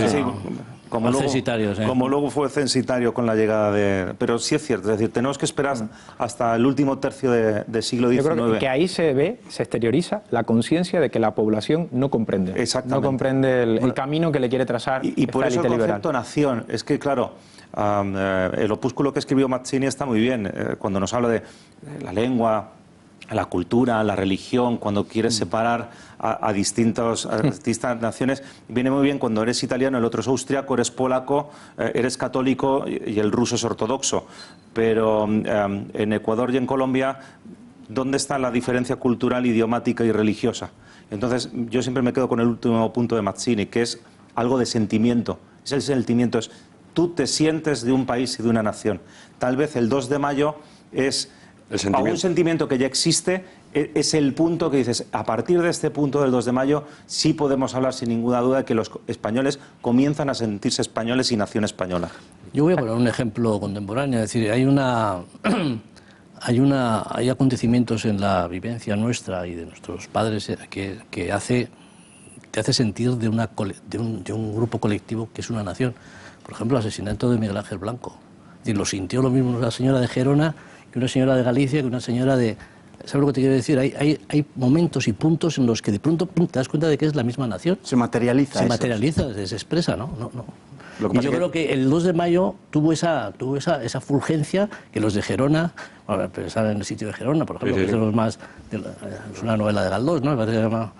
como censitarios. Como luego fue censitario con la llegada de... Pero sí es cierto, es decir, tenemos que esperar hasta el último tercio del siglo XIX. Yo creo que ahí se exterioriza la conciencia de que la población no comprende. Exactamente. No comprende el camino que le quiere trazar. Y por eso el concepto nación, es que claro, el opúsculo que escribió Mazzini está muy bien, cuando nos habla de la lengua, la cultura, la religión, cuando quieres separar a distintas naciones, viene muy bien cuando eres italiano, el otro es austriaco, eres polaco, eres católico y el ruso es ortodoxo. Pero en Ecuador y en Colombia, ¿dónde está la diferencia cultural, idiomática y religiosa? Entonces yo siempre me quedo con el último punto de Mazzini, que es algo de sentimiento. Ese sentimiento es, tú te sientes de un país y de una nación. Tal vez el 2 de mayo es un sentimiento que ya existe, es el punto que dices, a partir de este punto del 2 de mayo sí podemos hablar sin ninguna duda de que los españoles comienzan a sentirse españoles y nación española. Yo voy a poner un ejemplo contemporáneo, es decir, hay acontecimientos en la vivencia nuestra y de nuestros padres que te hace sentir de un grupo colectivo que es una nación. Por ejemplo, el asesinato de Miguel Ángel Blanco. Es decir, lo sintió lo mismo una señora de Gerona que una señora de Galicia, que una señora de... ¿Sabes lo que te quiero decir? Hay momentos y puntos en los que de pronto te das cuenta de que es la misma nación. Se materializa. Se materializa, se expresa, ¿no? Y yo creo que el 2 de mayo tuvo esa fulgencia que los de Gerona, bueno, pensar en el sitio de Gerona, por ejemplo, que son los más... Es una novela de Galdós, ¿no? Me parece que se llama...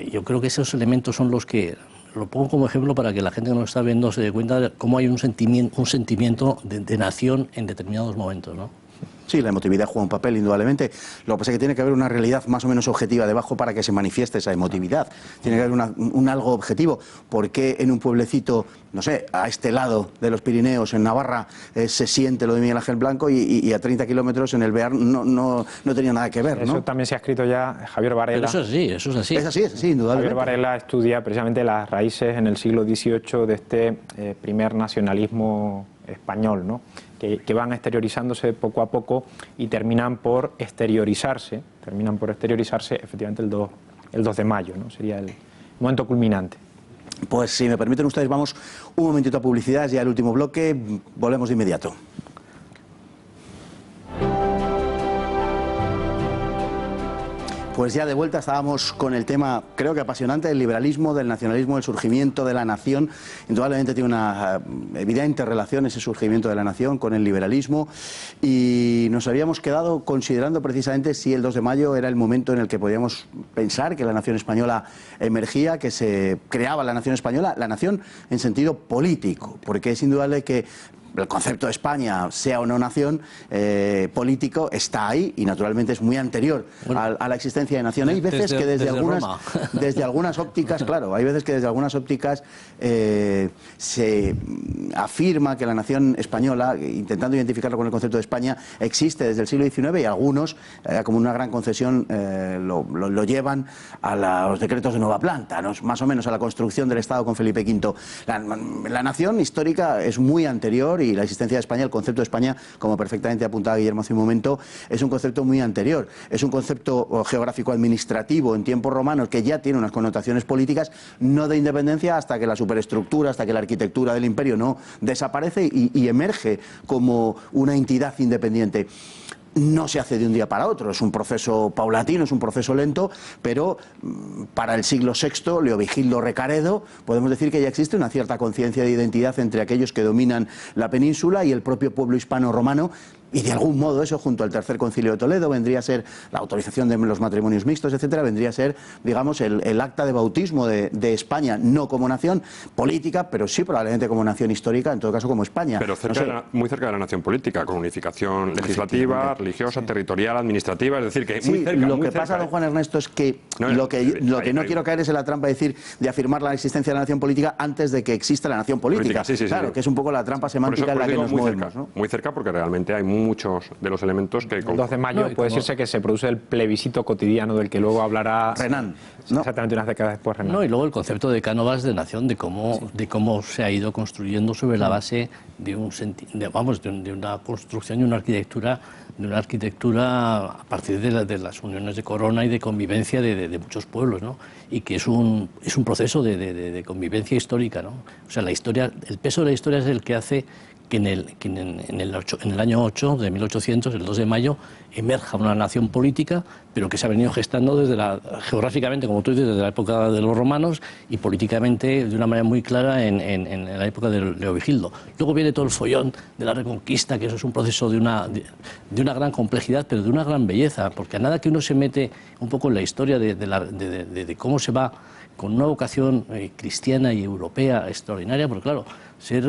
y yo creo que esos elementos son los que... Lo pongo como ejemplo para que la gente que nos está viendo se dé cuenta de cómo hay un sentimiento de nación en determinados momentos, ¿no? Sí, la emotividad juega un papel, indudablemente. Lo que pasa es que tiene que haber una realidad más o menos objetiva debajo para que se manifieste esa emotividad. Tiene que haber un algo objetivo. ¿Por qué en un pueblecito, no sé, a este lado de los Pirineos, en Navarra, se siente lo de Miguel Ángel Blanco y a 30 kilómetros en el Bear no tenía nada que ver, ¿no? Eso también se ha escrito ya Javier Varela. Pero eso es así. Es así, indudablemente. Javier Varela estudia precisamente las raíces en el siglo XVIII de este primer nacionalismo español, ¿no? Que van exteriorizándose poco a poco y terminan por exteriorizarse efectivamente el 2 de mayo, ¿no? Sería el momento culminante. Pues si me permiten ustedes, vamos un momentito a publicidad, ya el último bloque, volvemos de inmediato. Pues ya de vuelta estábamos con el tema, creo que apasionante, del liberalismo, del nacionalismo, del surgimiento de la nación. Indudablemente tiene una evidente relación ese surgimiento de la nación con el liberalismo, y nos habíamos quedado considerando precisamente si el 2 de mayo era el momento en el que podíamos pensar que la nación española emergía, que se creaba la nación española, la nación en sentido político, porque es indudable que el concepto de España, sea o no nación, político, está ahí y naturalmente es muy anterior a la existencia de nación. Hay veces que desde algunas ópticas, claro, hay veces que desde algunas ópticas se afirma que la nación española, intentando identificarlo con el concepto de España, existe desde el siglo XIX, y algunos, como una gran concesión, lo llevan a los decretos de Nueva Planta, ¿no? Más o menos a la construcción del Estado con Felipe V. La nación histórica es muy anterior, y la existencia de España, el concepto de España, como perfectamente apuntaba Guillermo hace un momento, es un concepto muy anterior. Es un concepto geográfico-administrativo en tiempos romanos que ya tiene unas connotaciones políticas, no de independencia hasta que la superestructura, hasta que la arquitectura del imperio no desaparece y emerge como una entidad independiente. No se hace de un día para otro, es un proceso paulatino, es un proceso lento, pero para el siglo VI, Leovigildo Recaredo, podemos decir que ya existe una cierta conciencia de identidad entre aquellos que dominan la península y el propio pueblo hispano-romano, y de algún modo eso, junto al Tercer Concilio de Toledo, vendría a ser la autorización de los matrimonios mixtos, etcétera, vendría a ser, digamos, el acta de bautismo de España, no como nación política, pero sí probablemente como nación histórica, en todo caso como España. Pero muy cerca de la nación política, con unificación legislativa, religiosa, territorial, administrativa, es decir, que muy cerca. Lo que pasa, don Juan Ernesto, es que lo que no quiero caer es en la trampa de afirmar la existencia de la nación política antes de que exista la nación política. Claro, que es un poco la trampa semántica en la que nos movemos, ¿no? Muy cerca, porque realmente hay muchos de los elementos que... El 2 de mayo puede decirse que se produce el plebiscito cotidiano del que luego hablará Renan, ¿no? Exactamente unas décadas después Renan. No, y luego el concepto de Cánovas de nación, de cómo se ha ido construyendo sobre la base de una construcción y una arquitectura a partir de las uniones de corona y de convivencia de muchos pueblos, ¿no? Y que es un proceso de convivencia histórica, ¿no? O sea, el peso de la historia es el que hace que en el año 8 de 1800, el 2 de mayo, emerja una nación política, pero que se ha venido gestando geográficamente, como tú dices, desde la época de los romanos, y políticamente de una manera muy clara en la época de Leovigildo. Luego viene todo el follón de la Reconquista, que eso es un proceso de una gran complejidad, pero de una gran belleza, porque a nada que uno se mete un poco en la historia de cómo se va con una vocación cristiana y europea extraordinaria, porque claro, ser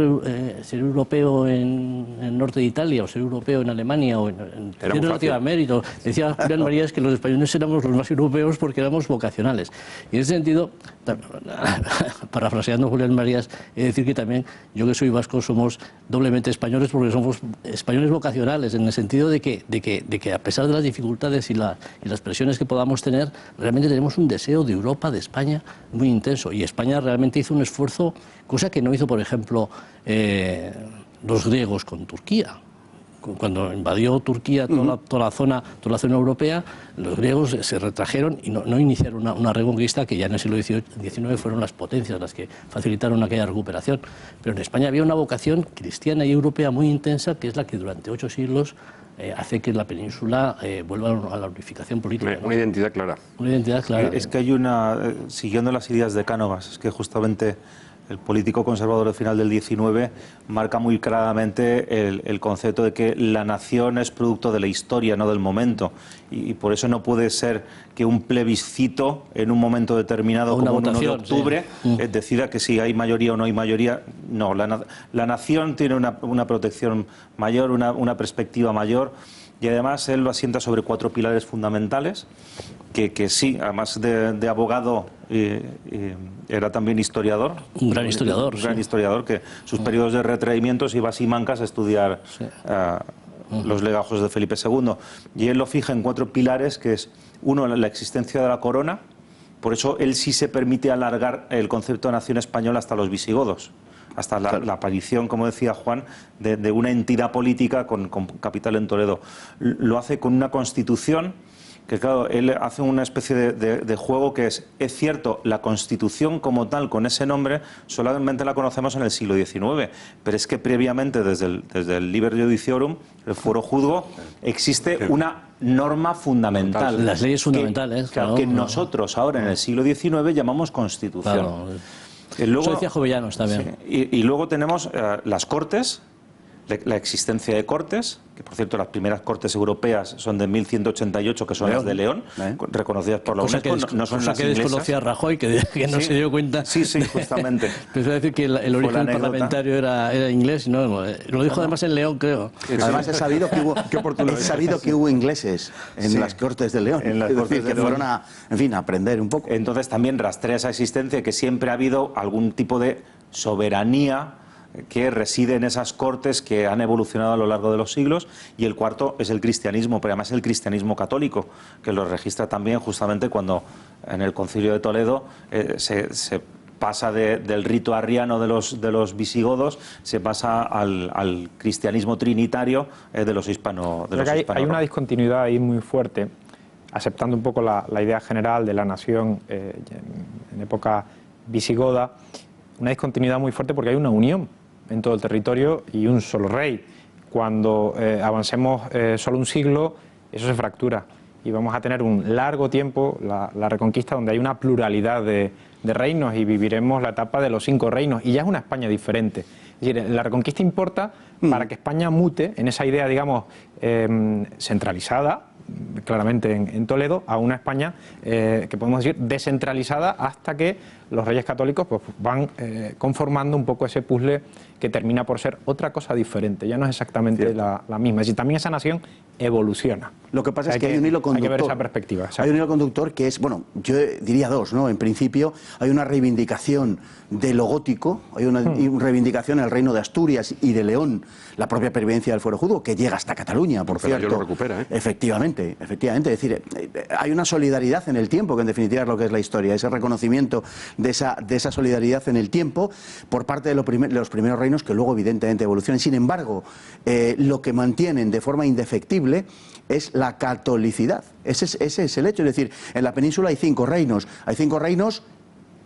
europeo en el norte de Italia, o ser europeo en Alemania, o en Latinoamérica, decía Julián Marías que los españoles éramos los más europeos porque éramos vocacionales. Y en ese sentido, parafraseando a Julián Marías, he de decir que también yo, que soy vasco, somos doblemente españoles, porque somos españoles vocacionales, en el sentido de que a pesar de las dificultades y las presiones que podamos tener, realmente tenemos un deseo de Europa, de España, muy intenso. Y España realmente hizo un esfuerzo, cosa que no hizo, por ejemplo, los griegos con Turquía. Cuando invadió Turquía toda la zona europea, los griegos se retrajeron y no iniciaron una reconquista, que ya en el siglo XIX fueron las potencias las que facilitaron aquella recuperación. Pero en España había una vocación cristiana y europea muy intensa, que es la que durante 8 siglos hace que la península vuelva a la unificación política, ¿no? Una identidad clara. Una identidad clara. Es que hay siguiendo las ideas de Cánovas, es que justamente el político conservador del final del XIX marca muy claramente el concepto de que la nación es producto de la historia, no del momento. Y por eso no puede ser que un plebiscito en un momento determinado, como un 1 de octubre, decida que si hay mayoría o no hay mayoría. No, la nación tiene una protección mayor, una perspectiva mayor. Y además él lo asienta sobre 4 pilares fundamentales, que sí, además de abogado, era también historiador. Un gran historiador. Un gran historiador, que sus periodos de retraimientos iba a Simancas a estudiar los legajos de Felipe II. Y él lo fija en 4 pilares, que es, uno, la existencia de la corona. Por eso él sí se permite alargar el concepto de nación española hasta los visigodos, hasta la aparición, como decía Juan, de una entidad política con capital en Toledo. Lo hace con una constitución que, claro, él hace una especie de juego que es cierto, la Constitución como tal, con ese nombre, solamente la conocemos en el siglo XIX, pero es que previamente, desde el Liber Judiciorum, el Foro Juzgo, existe una norma fundamental. Las leyes fundamentales. Que nosotros ahora en el siglo XIX llamamos Constitución. Claro. Luego, eso decía Jovellanos también. Sí, y luego tenemos las Cortes, la existencia de Cortes, que por cierto las primeras Cortes europeas son de 1188, que son las de León, reconocidas por la UNESCO, no son las inglesas. Que desconocía Rajoy, que no se dio cuenta. Sí, justamente. Pensó decir que el origen parlamentario era inglés, no, lo dijo además en León, creo. Además he sabido que hubo ingleses en las Cortes de León, que fueron a aprender un poco. Entonces también rastrea esa existencia, que siempre ha habido algún tipo de soberanía que reside en esas cortes que han evolucionado a lo largo de los siglos, y el cuarto es el cristianismo, pero además el cristianismo católico, que lo registra también justamente cuando en el Concilio de Toledo se pasa del rito arriano de los visigodos, se pasa al cristianismo trinitario de los hispanos. Hay una discontinuidad ahí muy fuerte, aceptando un poco la idea general de la nación en época visigoda, una discontinuidad muy fuerte porque hay una unión en todo el territorio y un solo rey. Cuando avancemos solo un siglo, eso se fractura y vamos a tener un largo tiempo, la Reconquista, donde hay una pluralidad de reinos, y viviremos la etapa de los 5 reinos, y ya es una España diferente. Es decir, la Reconquista importa para que España mute en esa idea, digamos, centralizada, claramente en Toledo, a una España que podemos decir descentralizada, hasta que los reyes católicos pues, van conformando un poco ese puzzle que termina por ser otra cosa diferente, ya no es exactamente la misma. Es decir, también esa nación evoluciona. Lo que pasa es que hay un hilo conductor. Hay que ver esa perspectiva. Exacto. Hay un hilo conductor que es, bueno, yo diría dos, ¿no? En principio hay una reivindicación de lo gótico, hay una reivindicación en el reino de Asturias y de León, la propia pervivencia del fuero judío, que llega hasta Cataluña, por cierto. Pero lo recupera, ¿eh? Efectivamente. Es decir, hay una solidaridad en el tiempo, que en definitiva es lo que es la historia, ese reconocimiento de esa solidaridad en el tiempo por parte de los primeros reinos, que luego evidentemente evolucionan. Sin embargo, lo que mantienen de forma indefectible es la catolicidad. Ese es el hecho. Es decir, en la península hay 5 reinos. Hay 5 reinos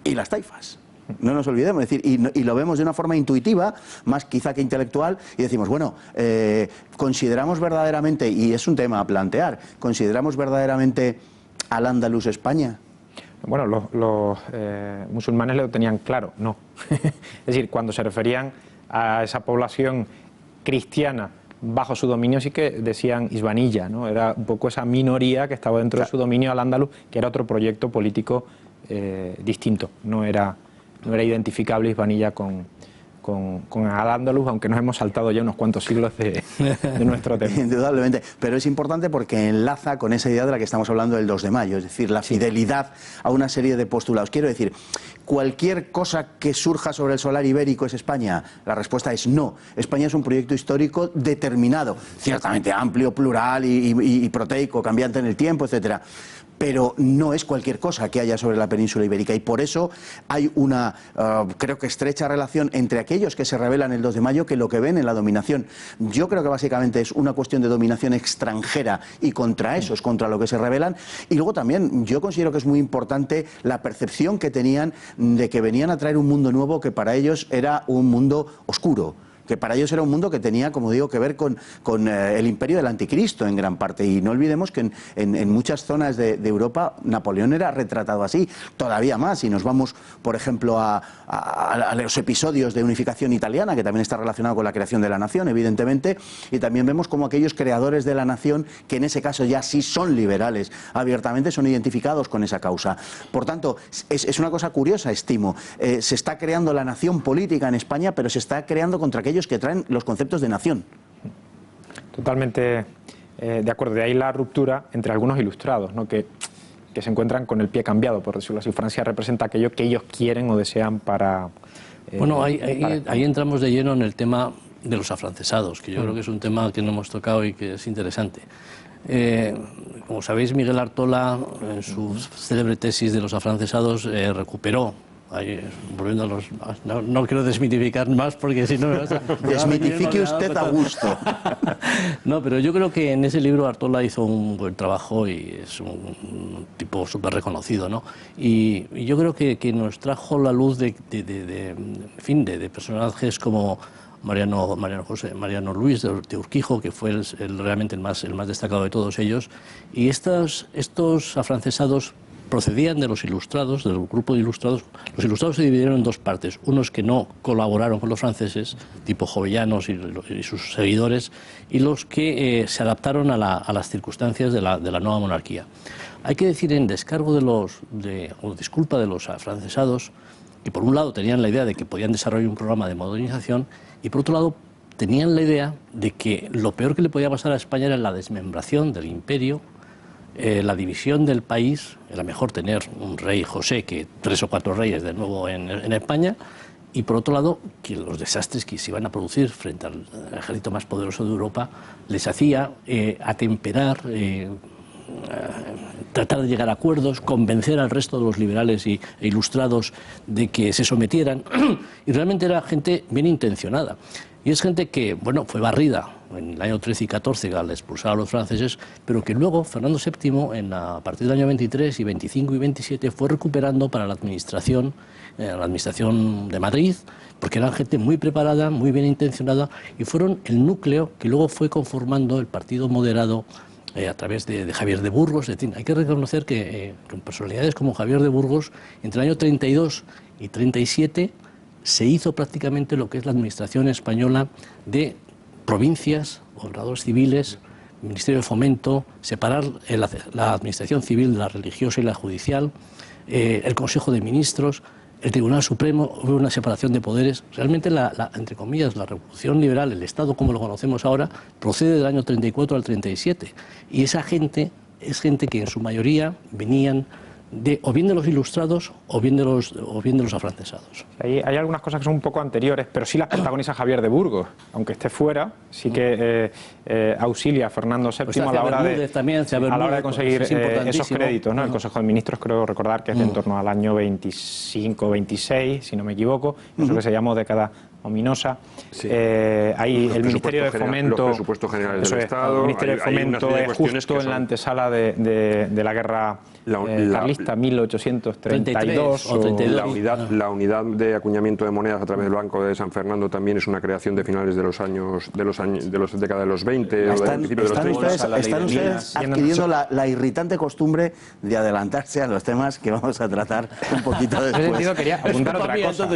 y las taifas. No nos olvidemos, es decir, y lo vemos de una forma intuitiva, más quizá que intelectual, y decimos, bueno, consideramos verdaderamente, y es un tema a plantear, consideramos verdaderamente al Andalus España. Bueno, los musulmanes lo tenían claro, no. Es decir, cuando se referían a esa población cristiana bajo su dominio, sí que decían Hispanilla, ¿no? Era un poco esa minoría que estaba dentro de su dominio, al Andalus, que era otro proyecto político distinto, no era identificable Hispanilla con Al-Ándalus, aunque nos hemos saltado ya unos cuantos siglos de nuestro tema. Indudablemente, pero es importante porque enlaza con esa idea de la que estamos hablando del 2 de mayo, es decir, la fidelidad a una serie de postulados. Quiero decir, ¿cualquier cosa que surja sobre el solar ibérico es España? La respuesta es no. España es un proyecto histórico determinado, ciertamente amplio, plural y proteico, cambiante en el tiempo, etcétera. Pero no es cualquier cosa que haya sobre la península ibérica, y por eso hay una, creo que estrecha relación entre aquellos que se rebelan el 2 de mayo que lo que ven en la dominación. Yo creo que básicamente es una cuestión de dominación extranjera, y contra eso es contra lo que se rebelan. Y luego también yo considero que es muy importante la percepción que tenían de que venían a traer un mundo nuevo que para ellos era un mundo oscuro, que para ellos era un mundo que tenía, como digo, que ver con el imperio del anticristo en gran parte. Y no olvidemos que en muchas zonas de Europa Napoleón era retratado así, todavía más. Si nos vamos, por ejemplo, a los episodios de unificación italiana, que también está relacionado con la creación de la nación, evidentemente, y también vemos como aquellos creadores de la nación, que en ese caso ya sí son liberales, abiertamente son identificados con esa causa. Por tanto, es una cosa curiosa, estimo. Se está creando la nación política en España, pero se está creando contra aquellos que traen los conceptos de nación. Totalmente de acuerdo. De ahí la ruptura entre algunos ilustrados, ¿no? que se encuentran con el pie cambiado, por decirlo así. Francia representa aquello que ellos quieren o desean para... Bueno, ahí entramos de lleno en el tema de los afrancesados, que yo creo que es un tema que no hemos tocado y que es interesante. Como sabéis, Miguel Artola, en su célebre tesis de los afrancesados, recuperó, volviendo a los... No quiero desmitificar más, porque si no me vas a... Desmitifique usted a gusto. No, pero yo creo que en ese libro Artola hizo un buen trabajo y es un tipo súper reconocido, ¿no? Y yo creo que nos trajo la luz de personajes como Mariano Luis de Urquijo, que fue realmente el más destacado de todos ellos. Y estos afrancesados procedían de los ilustrados, del grupo de ilustrados. Los ilustrados se dividieron en dos partes: unos que no colaboraron con los franceses, tipo Jovellanos y sus seguidores, y los que se adaptaron a las circunstancias de la nueva monarquía. Hay que decir, en descargo o disculpa de los afrancesados, que por un lado tenían la idea de que podían desarrollar un programa de modernización, y por otro lado tenían la idea de que lo peor que le podía pasar a España era la desmembración del imperio, la división del país. Era mejor tener un rey José que 3 o 4 reyes de nuevo en España, y por otro lado que los desastres que se iban a producir frente al ejército más poderoso de Europa les hacía atemperar, tratar de llegar a acuerdos, convencer al resto de los liberales e ilustrados de que se sometieran. Y realmente era gente bien intencionada. Y es gente que, bueno, fue barrida en el año 13 y 14 al expulsar a los franceses, pero que luego Fernando VII, a partir del año 23 y 25 y 27, fue recuperando para la administración de Madrid, porque eran gente muy preparada, muy bien intencionada, y fueron el núcleo que luego fue conformando el Partido Moderado a través de Javier de Burgos. Es decir, hay que reconocer que con personalidades como Javier de Burgos, entre el año 32 y 37, se hizo prácticamente lo que es la administración española de provincias, gobernadores civiles, Ministerio de Fomento, separar la administración civil de la religiosa y la judicial, el Consejo de Ministros, el Tribunal Supremo. Hubo una separación de poderes. Realmente, entre comillas, la revolución liberal, el Estado como lo conocemos ahora, procede del año 34 al 37. Y esa gente es gente que en su mayoría venían o bien de los ilustrados o bien de los afrancesados. Hay algunas cosas que son un poco anteriores, pero sí las protagoniza Javier de Burgos. Aunque esté fuera, sí que auxilia a Fernando VII a la hora de conseguir esos créditos, ¿no? El Consejo de Ministros, creo recordar que es de en torno al año 25 26, si no me equivoco, eso que se llamó década ominosa. Sí. Hay el Ministerio de Fomento, los presupuestos generales del Estado. El Ministerio de Fomento es justo en la antesala de la guerra carlista, 1832 o 32. La unidad de acuñamiento de monedas a través del Banco de San Fernando también es una creación de finales de los décadas de los 20 o de principios de los 30. Están ustedes adquiriendo la irritante costumbre de adelantarse a los temas que vamos a tratar un poquito después. En ese sentido quería apuntar otra cosa.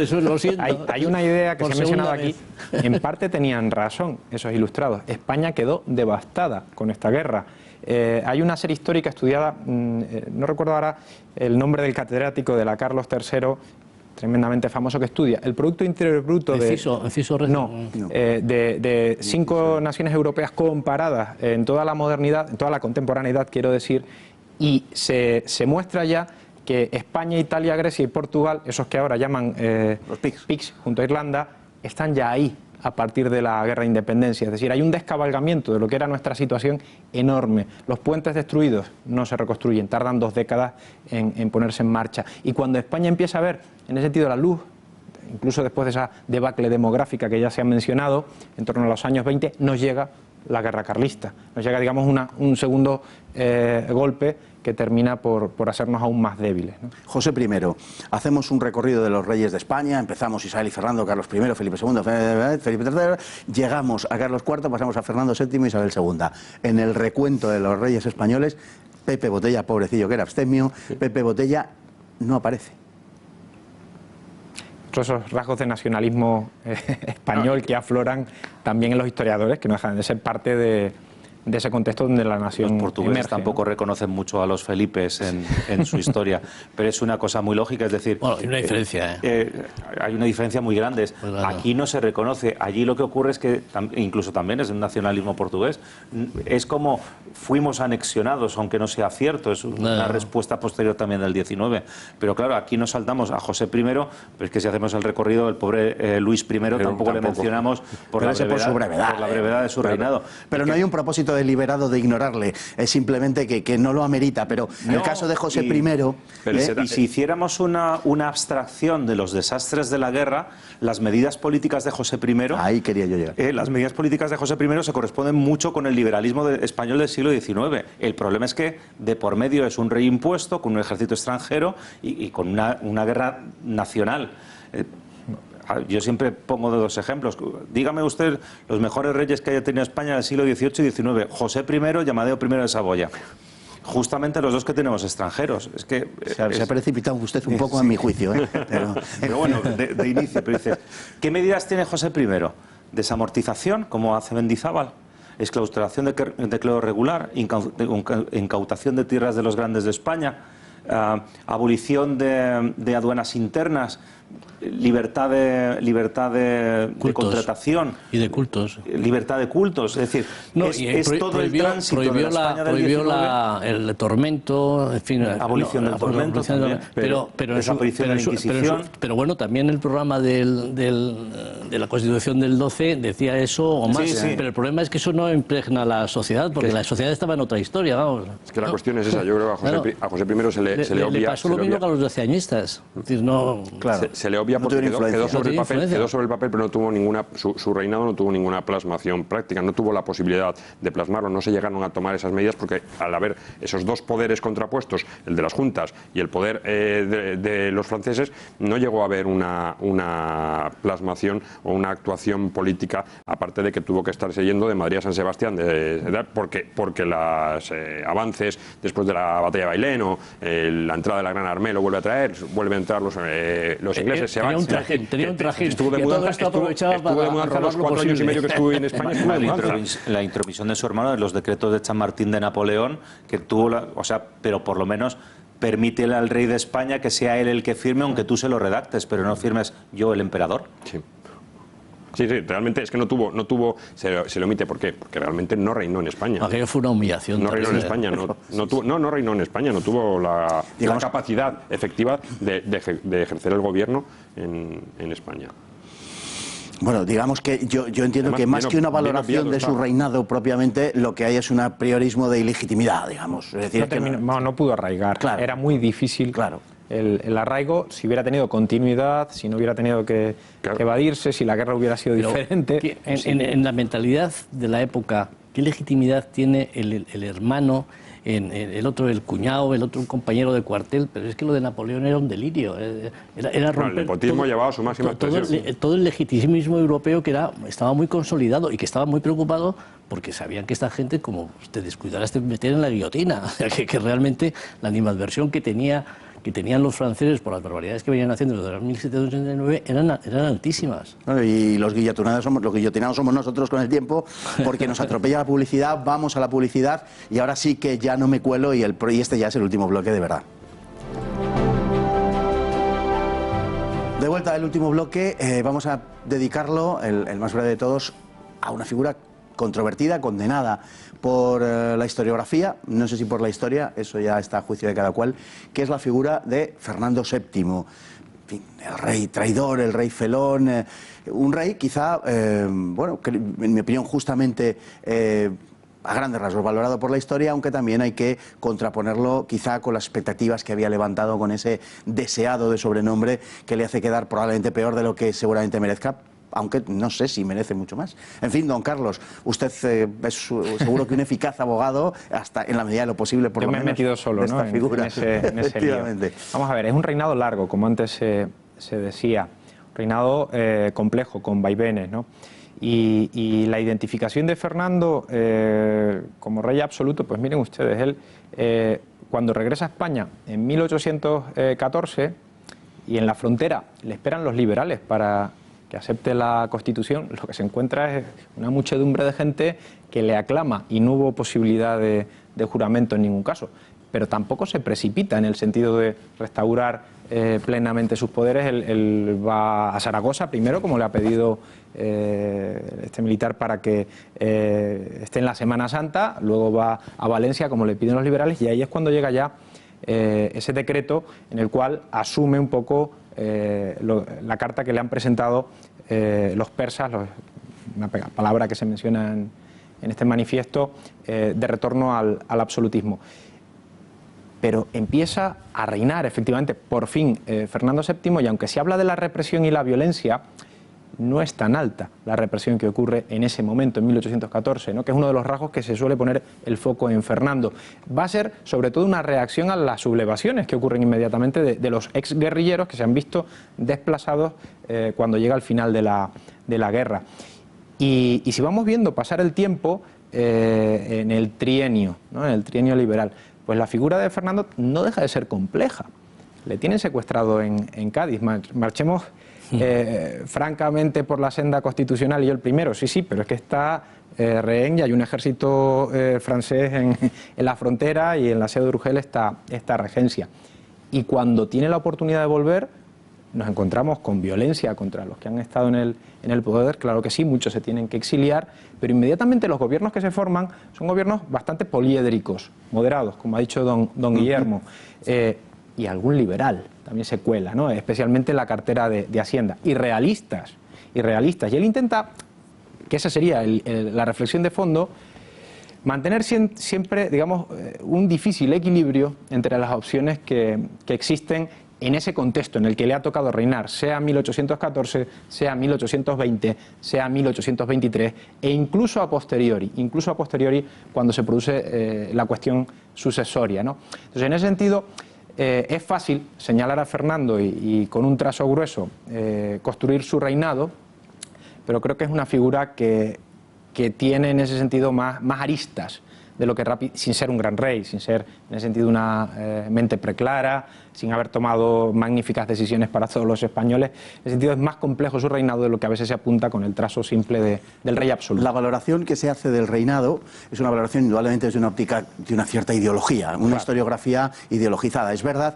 Hay una idea que se ha mencionado aquí. En parte tenían razón esos ilustrados. España quedó devastada con esta guerra. Hay una serie histórica estudiada, no recuerdo ahora el nombre del catedrático de la Carlos III, tremendamente famoso, que estudia el Producto Interior Bruto de 5 naciones europeas comparadas en toda la modernidad, en toda la contemporaneidad, quiero decir, y se muestra ya que España, Italia, Grecia y Portugal, esos que ahora llaman los PIGS, junto a Irlanda, están ya ahí a partir de la guerra de independencia. Es decir, hay un descabalgamiento de lo que era nuestra situación enorme. Los puentes destruidos no se reconstruyen, tardan 2 décadas en ponerse en marcha. Y cuando España empieza a ver, en ese sentido, la luz, incluso después de esa debacle demográfica que ya se ha mencionado, en torno a los años 20, nos llega la guerra carlista. Nos llega, digamos, un segundo golpe que termina por hacernos aún más débiles, ¿no? José I, hacemos un recorrido de los reyes de España, empezamos Isabel y Fernando, Carlos I, Felipe II, Felipe III, llegamos a Carlos IV, pasamos a Fernando VII y Isabel II. En el recuento de los reyes españoles, Pepe Botella, pobrecillo que era abstemio, Pepe Botella no aparece. Todos esos rasgos de nacionalismo español que afloran también en los historiadores, que no dejan de ser parte de ese contexto donde la nación los portugueses emerge, tampoco reconocen mucho a los Felipes en su historia, pero es una cosa muy lógica, es decir... Bueno, hay una diferencia. Hay una diferencia muy grande. Aquí no se reconoce, allí lo que ocurre es que, incluso también es un nacionalismo portugués, es como fuimos anexionados, aunque no sea cierto, es una respuesta posterior también del 19, pero claro, aquí nos saltamos a José I, pero es que si hacemos el recorrido, el pobre Luis I tampoco le mencionamos por la brevedad de su reinado. Pero no hay un propósito deliberado de ignorarle, es simplemente que no lo amerita, pero en el caso de José I... Y si hiciéramos una abstracción de los desastres de la guerra, las medidas políticas de José I... Ahí quería yo llegar. Las medidas políticas de José I se corresponden mucho con el liberalismo español del siglo XIX. El problema es que de por medio es un rey impuesto, con un ejército extranjero y con una guerra nacional. Yo siempre pongo de dos ejemplos. Dígame usted los mejores reyes que haya tenido España en el siglo XVIII y XIX. José I y Amadeo I de Saboya. Justamente los dos que tenemos extranjeros. Es que se ha precipitado usted un poco en mi juicio, ¿eh? Pero bueno, de inicio. Pero dices, ¿qué medidas tiene José I? Desamortización, como hace Mendizábal. Exclaustración de clero regular, incautación de tierras de los grandes de España, abolición de aduanas internas, libertad de contratación y de cultos, libertad de cultos, es decir, es todo el tránsito de la España del XIX. El tormento, en fin, abolición del tormento también, pero desaparición de la Inquisición. Pero bueno, también el programa de la Constitución del 12 decía eso o más, sí. Pero el problema es que eso no impregna a la sociedad, porque la sociedad estaba en otra historia, vamos. Es que la cuestión es esa, yo creo que a José I se le obvia... Le pasó lo mismo que a los doceañistas, es decir, no... Claro. Se le obvia porque quedó sobre el papel, pero no tuvo ninguna, su reinado no tuvo ninguna plasmación práctica, no tuvo la posibilidad de plasmarlo, no se llegaron a tomar esas medidas porque al haber esos dos poderes contrapuestos, el de las juntas y el poder de los franceses, no llegó a haber una plasmación o una actuación política, aparte de que tuvo que estarse yendo de Madrid a San Sebastián, porque los avances después de la batalla de Bailén o la entrada de la Gran Armée lo vuelve a traer, vuelven a entrar los ingleses, se van. Tenía un trajín. Estuvo de mudanza los 4 años y medio que estuve en España. La intromisión de su hermano en los decretos de Chamartín de Napoleón, que tuvo, pero por lo menos permítele al rey de España que sea él el que firme, aunque tú se lo redactes, pero no firmes yo, el emperador. Sí. Sí, realmente es que no tuvo se le omite. ¿Por qué? Porque realmente no reinó en España. Aquello fue una humillación. No reinó en España, no reinó en España, no tuvo la capacidad efectiva de ejercer el gobierno en España. Bueno, digamos que yo entiendo que más que una valoración de su reinado propiamente, lo que hay es un apriorismo de ilegitimidad, digamos. Es decir, no pudo arraigar, claro. Era muy difícil. Claro. El arraigo, si hubiera tenido continuidad, si no hubiera tenido que evadirse, si la guerra hubiera sido diferente... En la mentalidad de la época, ¿qué legitimidad tiene el hermano, el otro el cuñado, el otro un compañero de cuartel? Pero es que lo de Napoleón era un delirio. Era romper... el nepotismo llevaba a su máxima expresión. Todo el legitimismo europeo que estaba muy consolidado y que estaba muy preocupado porque sabían que esta gente, como te descuidaras, te meter en la guillotina. que realmente la animadversión que tenían los franceses por las barbaridades que venían haciendo desde 1789 eran altísimas. Y los guillotinados somos nosotros con el tiempo, porque nos atropella la publicidad, vamos a la publicidad y ahora sí que ya no me cuelo y este ya es el último bloque de verdad. De vuelta al último bloque, vamos a dedicarlo, el más breve de todos, a una figura controvertida, condenada por la historiografía, no sé si por la historia, eso ya está a juicio de cada cual, que es la figura de Fernando VII. En fin, el rey traidor, el rey felón, un rey quizá, bueno, que en mi opinión justamente a grandes rasgos valorado por la historia, aunque también hay que contraponerlo quizá con las expectativas que había levantado con ese deseado de sobrenombre que le hace quedar probablemente peor de lo que seguramente merezca, aunque no sé si merece mucho más. En fin, don Carlos, usted es seguro que un eficaz abogado, hasta en la medida de lo posible, por lo menos. Yo me he metido solo, ¿no? En ese lío. Vamos a ver, es un reinado largo, como antes se decía, un reinado complejo, con vaivenes, ¿no? Y la identificación de Fernando como rey absoluto, pues miren ustedes, él cuando regresa a España en 1814 y en la frontera le esperan los liberales para que acepte la Constitución, lo que se encuentra es una muchedumbre de gente que le aclama y no hubo posibilidad de juramento en ningún caso. Pero tampoco se precipita en el sentido de restaurar plenamente sus poderes. Él va a Zaragoza primero, como le ha pedido este militar para que esté en la Semana Santa, luego va a Valencia, como le piden los liberales, y ahí es cuando llega ya ese decreto en el cual asume un poco la carta que le han presentado los persas, una palabra que se menciona en este manifiesto, de retorno al absolutismo. Pero empieza a reinar efectivamente por fin Fernando VII, y aunque se habla de la represión y la violencia, no es tan alta la represión que ocurre en ese momento, en 1814, ¿no? Que es uno de los rasgos que se suele poner el foco en Fernando. Va a ser sobre todo una reacción a las sublevaciones que ocurren inmediatamente de los exguerrilleros que se han visto desplazados cuando llega el final de la guerra. Y si vamos viendo pasar el tiempo en el trienio, ¿no? En el trienio liberal, pues la figura de Fernando no deja de ser compleja. Le tienen secuestrado en Cádiz. Marchemos francamente por la senda constitucional y yo el primero, sí, pero es que está rehén y hay un ejército francés en la frontera y en la sede de Urgel está esta regencia. Y cuando tiene la oportunidad de volver, nos encontramos con violencia contra los que han estado en el poder. Claro que sí, muchos se tienen que exiliar, pero inmediatamente los gobiernos que se forman son gobiernos bastante poliédricos, moderados, como ha dicho don Guillermo, y algún liberal también se cuela, ¿no? Especialmente en la cartera de Hacienda, y realistas. Y él intenta, que esa sería la reflexión de fondo, mantener siempre, digamos, un difícil equilibrio entre las opciones que existen en ese contexto en el que le ha tocado reinar, sea 1814, sea 1820, sea 1823, e incluso a posteriori cuando se produce la cuestión sucesoria, ¿no? Entonces, en ese sentido, es fácil señalar a Fernando y con un trazo grueso construir su reinado, pero creo que es una figura que tiene en ese sentido más aristas de lo que sin ser un gran rey, sin ser en ese sentido una mente preclara, sin haber tomado magníficas decisiones para todos los españoles. En ese sentido es más complejo su reinado de lo que a veces se apunta con el trazo simple del rey absoluto. La valoración que se hace del reinado es una valoración indudablemente desde una óptica de una cierta ideología, una historiografía ideologizada, es verdad,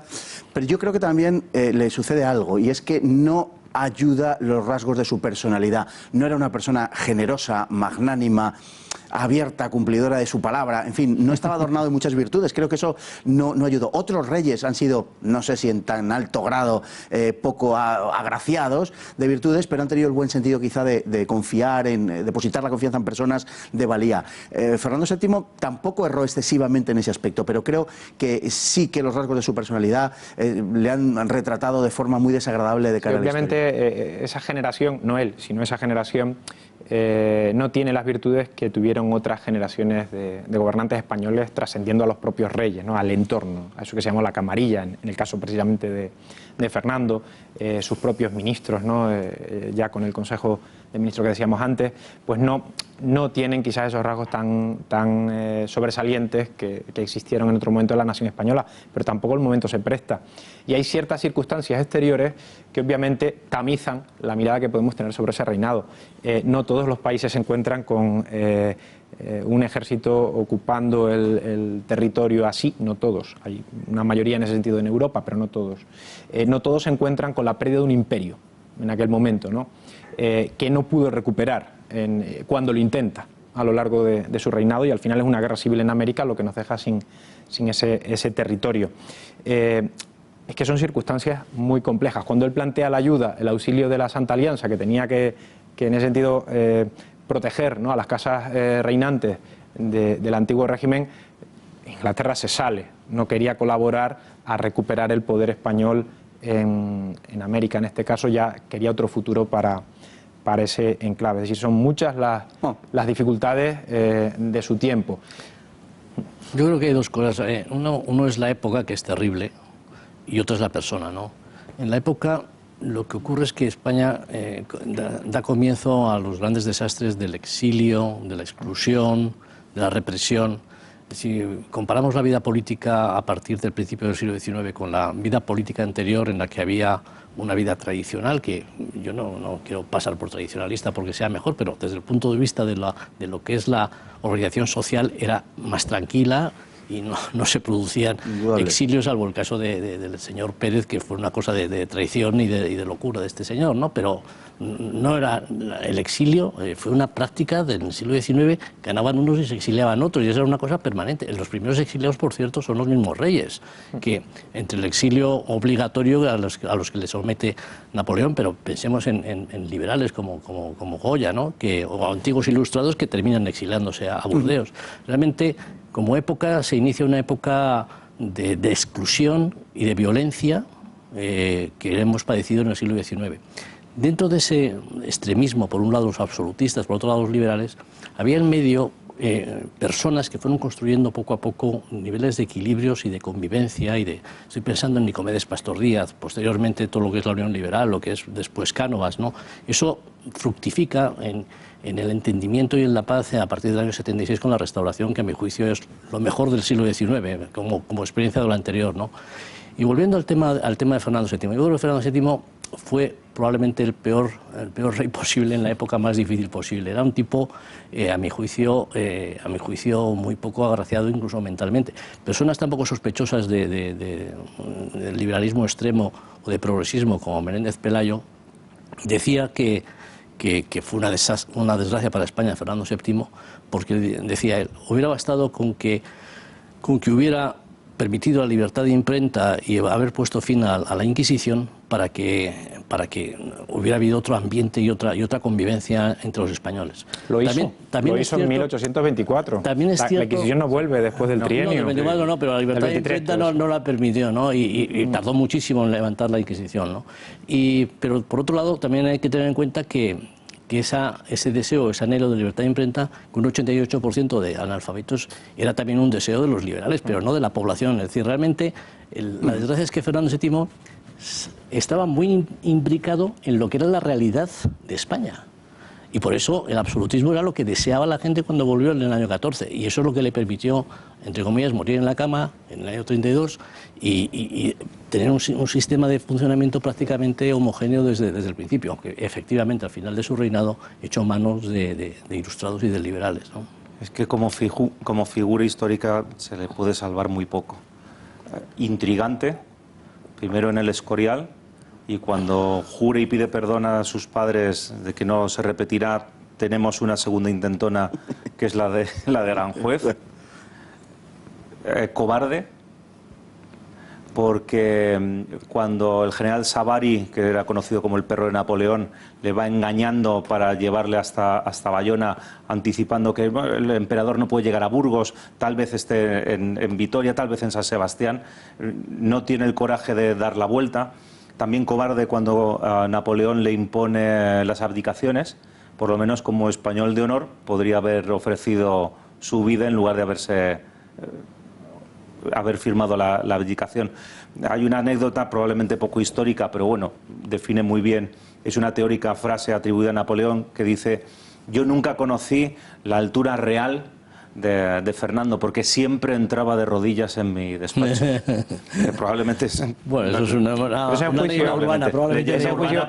pero yo creo que también le sucede algo, y es que no ayuda los rasgos de su personalidad. No era una persona generosa, magnánima, abierta, cumplidora de su palabra, en fin, no estaba adornado de muchas virtudes. Creo que eso no ayudó. Otros reyes han sido, no sé si en tan alto grado, poco agraciados de virtudes, pero han tenido el buen sentido quizá de confiar, en depositar la confianza en personas de valía. Fernando VII tampoco erró excesivamente en ese aspecto, pero creo que sí que los rasgos de su personalidad le han retratado de forma muy desagradable de cara a la historia. Obviamente esa generación, no él, sino esa generación no tiene las virtudes que tuvieron otras generaciones de gobernantes españoles trascendiendo a los propios reyes, ¿no? Al entorno, a eso que se llamó la camarilla, en el caso precisamente de Fernando, sus propios ministros, ¿no? Ya con el Consejo de Ministros que decíamos antes, pues no tienen quizás esos rasgos tan sobresalientes que existieron en otro momento de la nación española, pero tampoco el momento se presta. Y hay ciertas circunstancias exteriores que obviamente tamizan la mirada que podemos tener sobre ese reinado. No todos los países se encuentran con un ejército ocupando el territorio así, no todos. Hay una mayoría en ese sentido en Europa, pero no todos. No todos se encuentran con la pérdida de un imperio en aquel momento, ¿no? Que no pudo recuperar cuando lo intenta a lo largo de su reinado, y al final es una guerra civil en América lo que nos deja sin ese territorio. Es que son circunstancias muy complejas. Cuando él plantea la ayuda, el auxilio de la Santa Alianza, que tenía que en ese sentido proteger, ¿no?, a las casas reinantes del antiguo régimen, Inglaterra se sale, no quería colaborar a recuperar el poder español en América. En este caso ya quería otro futuro para ese enclave. Es decir, son muchas las dificultades de su tiempo. Yo creo que hay dos cosas. Uno es la época, que es terrible, y otra es la persona, ¿no? En la época lo que ocurre es que España da comienzo a los grandes desastres del exilio, de la exclusión, de la represión. Si comparamos la vida política a partir del principio del siglo XIX con la vida política anterior, en la que había una vida tradicional, que yo no quiero pasar por tradicionalista porque sea mejor, pero desde el punto de vista de lo que es la organización social era más tranquila y no se producían exilios, salvo el caso del señor Pérez, que fue una cosa de traición y de locura de este señor, ¿no? Pero no era el exilio, fue una práctica del siglo XIX, ganaban unos y se exiliaban otros, y eso era una cosa permanente. Los primeros exiliados, por cierto, son los mismos reyes, que entre el exilio obligatorio a los que le somete Napoleón, pero pensemos en liberales como Goya, ¿no? O antiguos ilustrados que terminan exiliándose a Burdeos. Realmente, como época, se inicia una época de exclusión y de violencia que hemos padecido en el siglo XIX. dentro de ese extremismo, por un lado los absolutistas, por otro lado los liberales, había en medio personas que fueron construyendo poco a poco niveles de equilibrios y de convivencia estoy pensando en Nicomedes Pastor Díaz, posteriormente todo lo que es la Unión Liberal, lo que es después Cánovas, ¿no? Eso fructifica en el entendimiento y en la paz a partir del año 76 con la Restauración, que a mi juicio es lo mejor del siglo XIX, como experiencia de lo anterior, ¿no? Y volviendo al tema de Fernando VII, yo creo que Fernando VII fue probablemente el peor rey posible en la época más difícil posible. Era un tipo, a mi juicio, muy poco agraciado, incluso mentalmente. Personas tan poco sospechosas del liberalismo extremo o de progresismo como Menéndez Pelayo decía que fue una desgracia para España Fernando VII, porque decía él, hubiera bastado con que hubiera permitido la libertad de imprenta y haber puesto fin a la Inquisición para que hubiera habido otro ambiente y otra convivencia entre los españoles. Lo hizo, también lo hizo en 1824. También es cierto, la Inquisición no vuelve después del trienio. No, pero la libertad de imprenta no la permitió, ¿no? Y tardó muchísimo en levantar la Inquisición, ¿no? Pero por otro lado también hay que tener en cuenta que ese deseo, ese anhelo de libertad de imprenta, con un 88% de analfabetos, era también un deseo de los liberales, pero no de la población. Es decir, realmente la desgracia es que Fernando VII estaba muy implicado en lo que era la realidad de España. Y por eso el absolutismo era lo que deseaba la gente cuando volvió en el año 14. Y eso es lo que le permitió, entre comillas, morir en la cama en el año 32 y tener un sistema de funcionamiento prácticamente homogéneo desde el principio, aunque efectivamente al final de su reinado echó manos de ilustrados y de liberales, ¿no? Es que como figura histórica se le puede salvar muy poco. Intrigante, primero en el Escorial, y cuando jura y pide perdón a sus padres de que no se repetirá, tenemos una segunda intentona, que es la de Aranjuez. Cobarde, porque cuando el general Savary, que era conocido como el perro de Napoleón, le va engañando para llevarle hasta Bayona, anticipando que el emperador no puede llegar a Burgos, tal vez esté en Vitoria, tal vez en San Sebastián, no tiene el coraje de dar la vuelta. También cobarde cuando Napoleón le impone las abdicaciones, por lo menos como español de honor podría haber ofrecido su vida en lugar de haber firmado la abdicación. Hay una anécdota probablemente poco histórica, pero bueno, define muy bien, es una teórica frase atribuida a Napoleón que dice: yo nunca conocí la altura real de Fernando, porque siempre entraba de rodillas en mi despacho. Probablemente es... Bueno, eso es una leyenda urbana,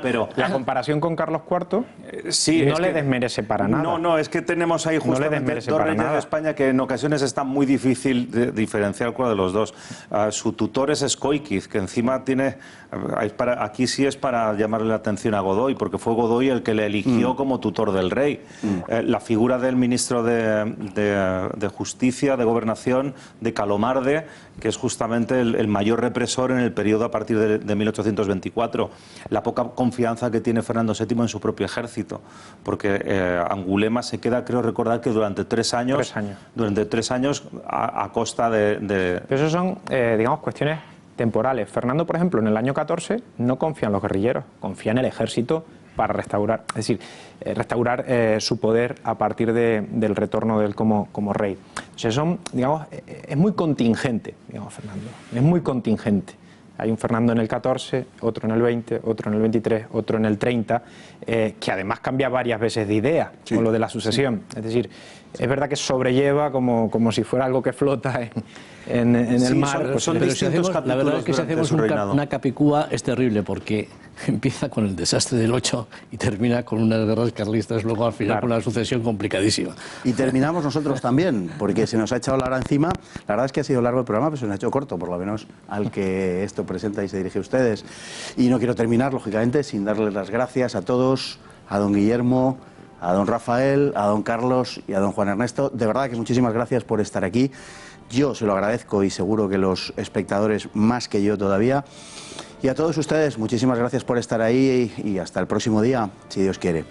pero la comparación con Carlos IV sí, no le desmerece para nada. No, es que tenemos ahí justamente dos reyes de España que en ocasiones está muy difícil de diferenciar cuál de los dos. Su tutor es Escóiquiz, que encima tiene... Aquí sí es para llamarle la atención a Godoy, porque fue Godoy el que le eligió como tutor del rey. La figura del ministro de Justicia, de Gobernación, de Calomarde, que es justamente el mayor represor en el periodo a partir de 1824. La poca confianza que tiene Fernando VII en su propio ejército, porque Angulema se queda, creo recordar, que durante 3 años. Durante 3 años a costa de... Pero eso son, digamos, cuestiones temporales. Fernando, por ejemplo, en el año 14 no confía en los guerrilleros, confía en el ejército para restaurar, es decir, restaurar su poder a partir del retorno de él como rey. O sea, digamos, es muy contingente, digamos, Fernando, es muy contingente. Hay un Fernando en el 14, otro en el 20, otro en el 23, otro en el 30, que además cambia varias veces de idea con lo de la sucesión. Es decir, es verdad que sobrelleva como si fuera algo que flota en el mar. Son distintos capítulos. La verdad es que si hacemos una capicúa es terrible, porque empieza con el desastre del 8 y termina con unas guerras carlistas, luego al final con una sucesión complicadísima. Y terminamos nosotros también, porque se nos ha echado la hora encima. La verdad es que ha sido largo el programa, pero se nos ha hecho corto, por lo menos al que esto presenta y se dirige a ustedes. Y no quiero terminar, lógicamente, sin darles las gracias a todos, a don Guillermo, a don Rafael, a don Carlos y a don Juan Ernesto. De verdad que muchísimas gracias por estar aquí. Yo se lo agradezco y seguro que los espectadores más que yo todavía. Y a todos ustedes, muchísimas gracias por estar ahí y hasta el próximo día, si Dios quiere.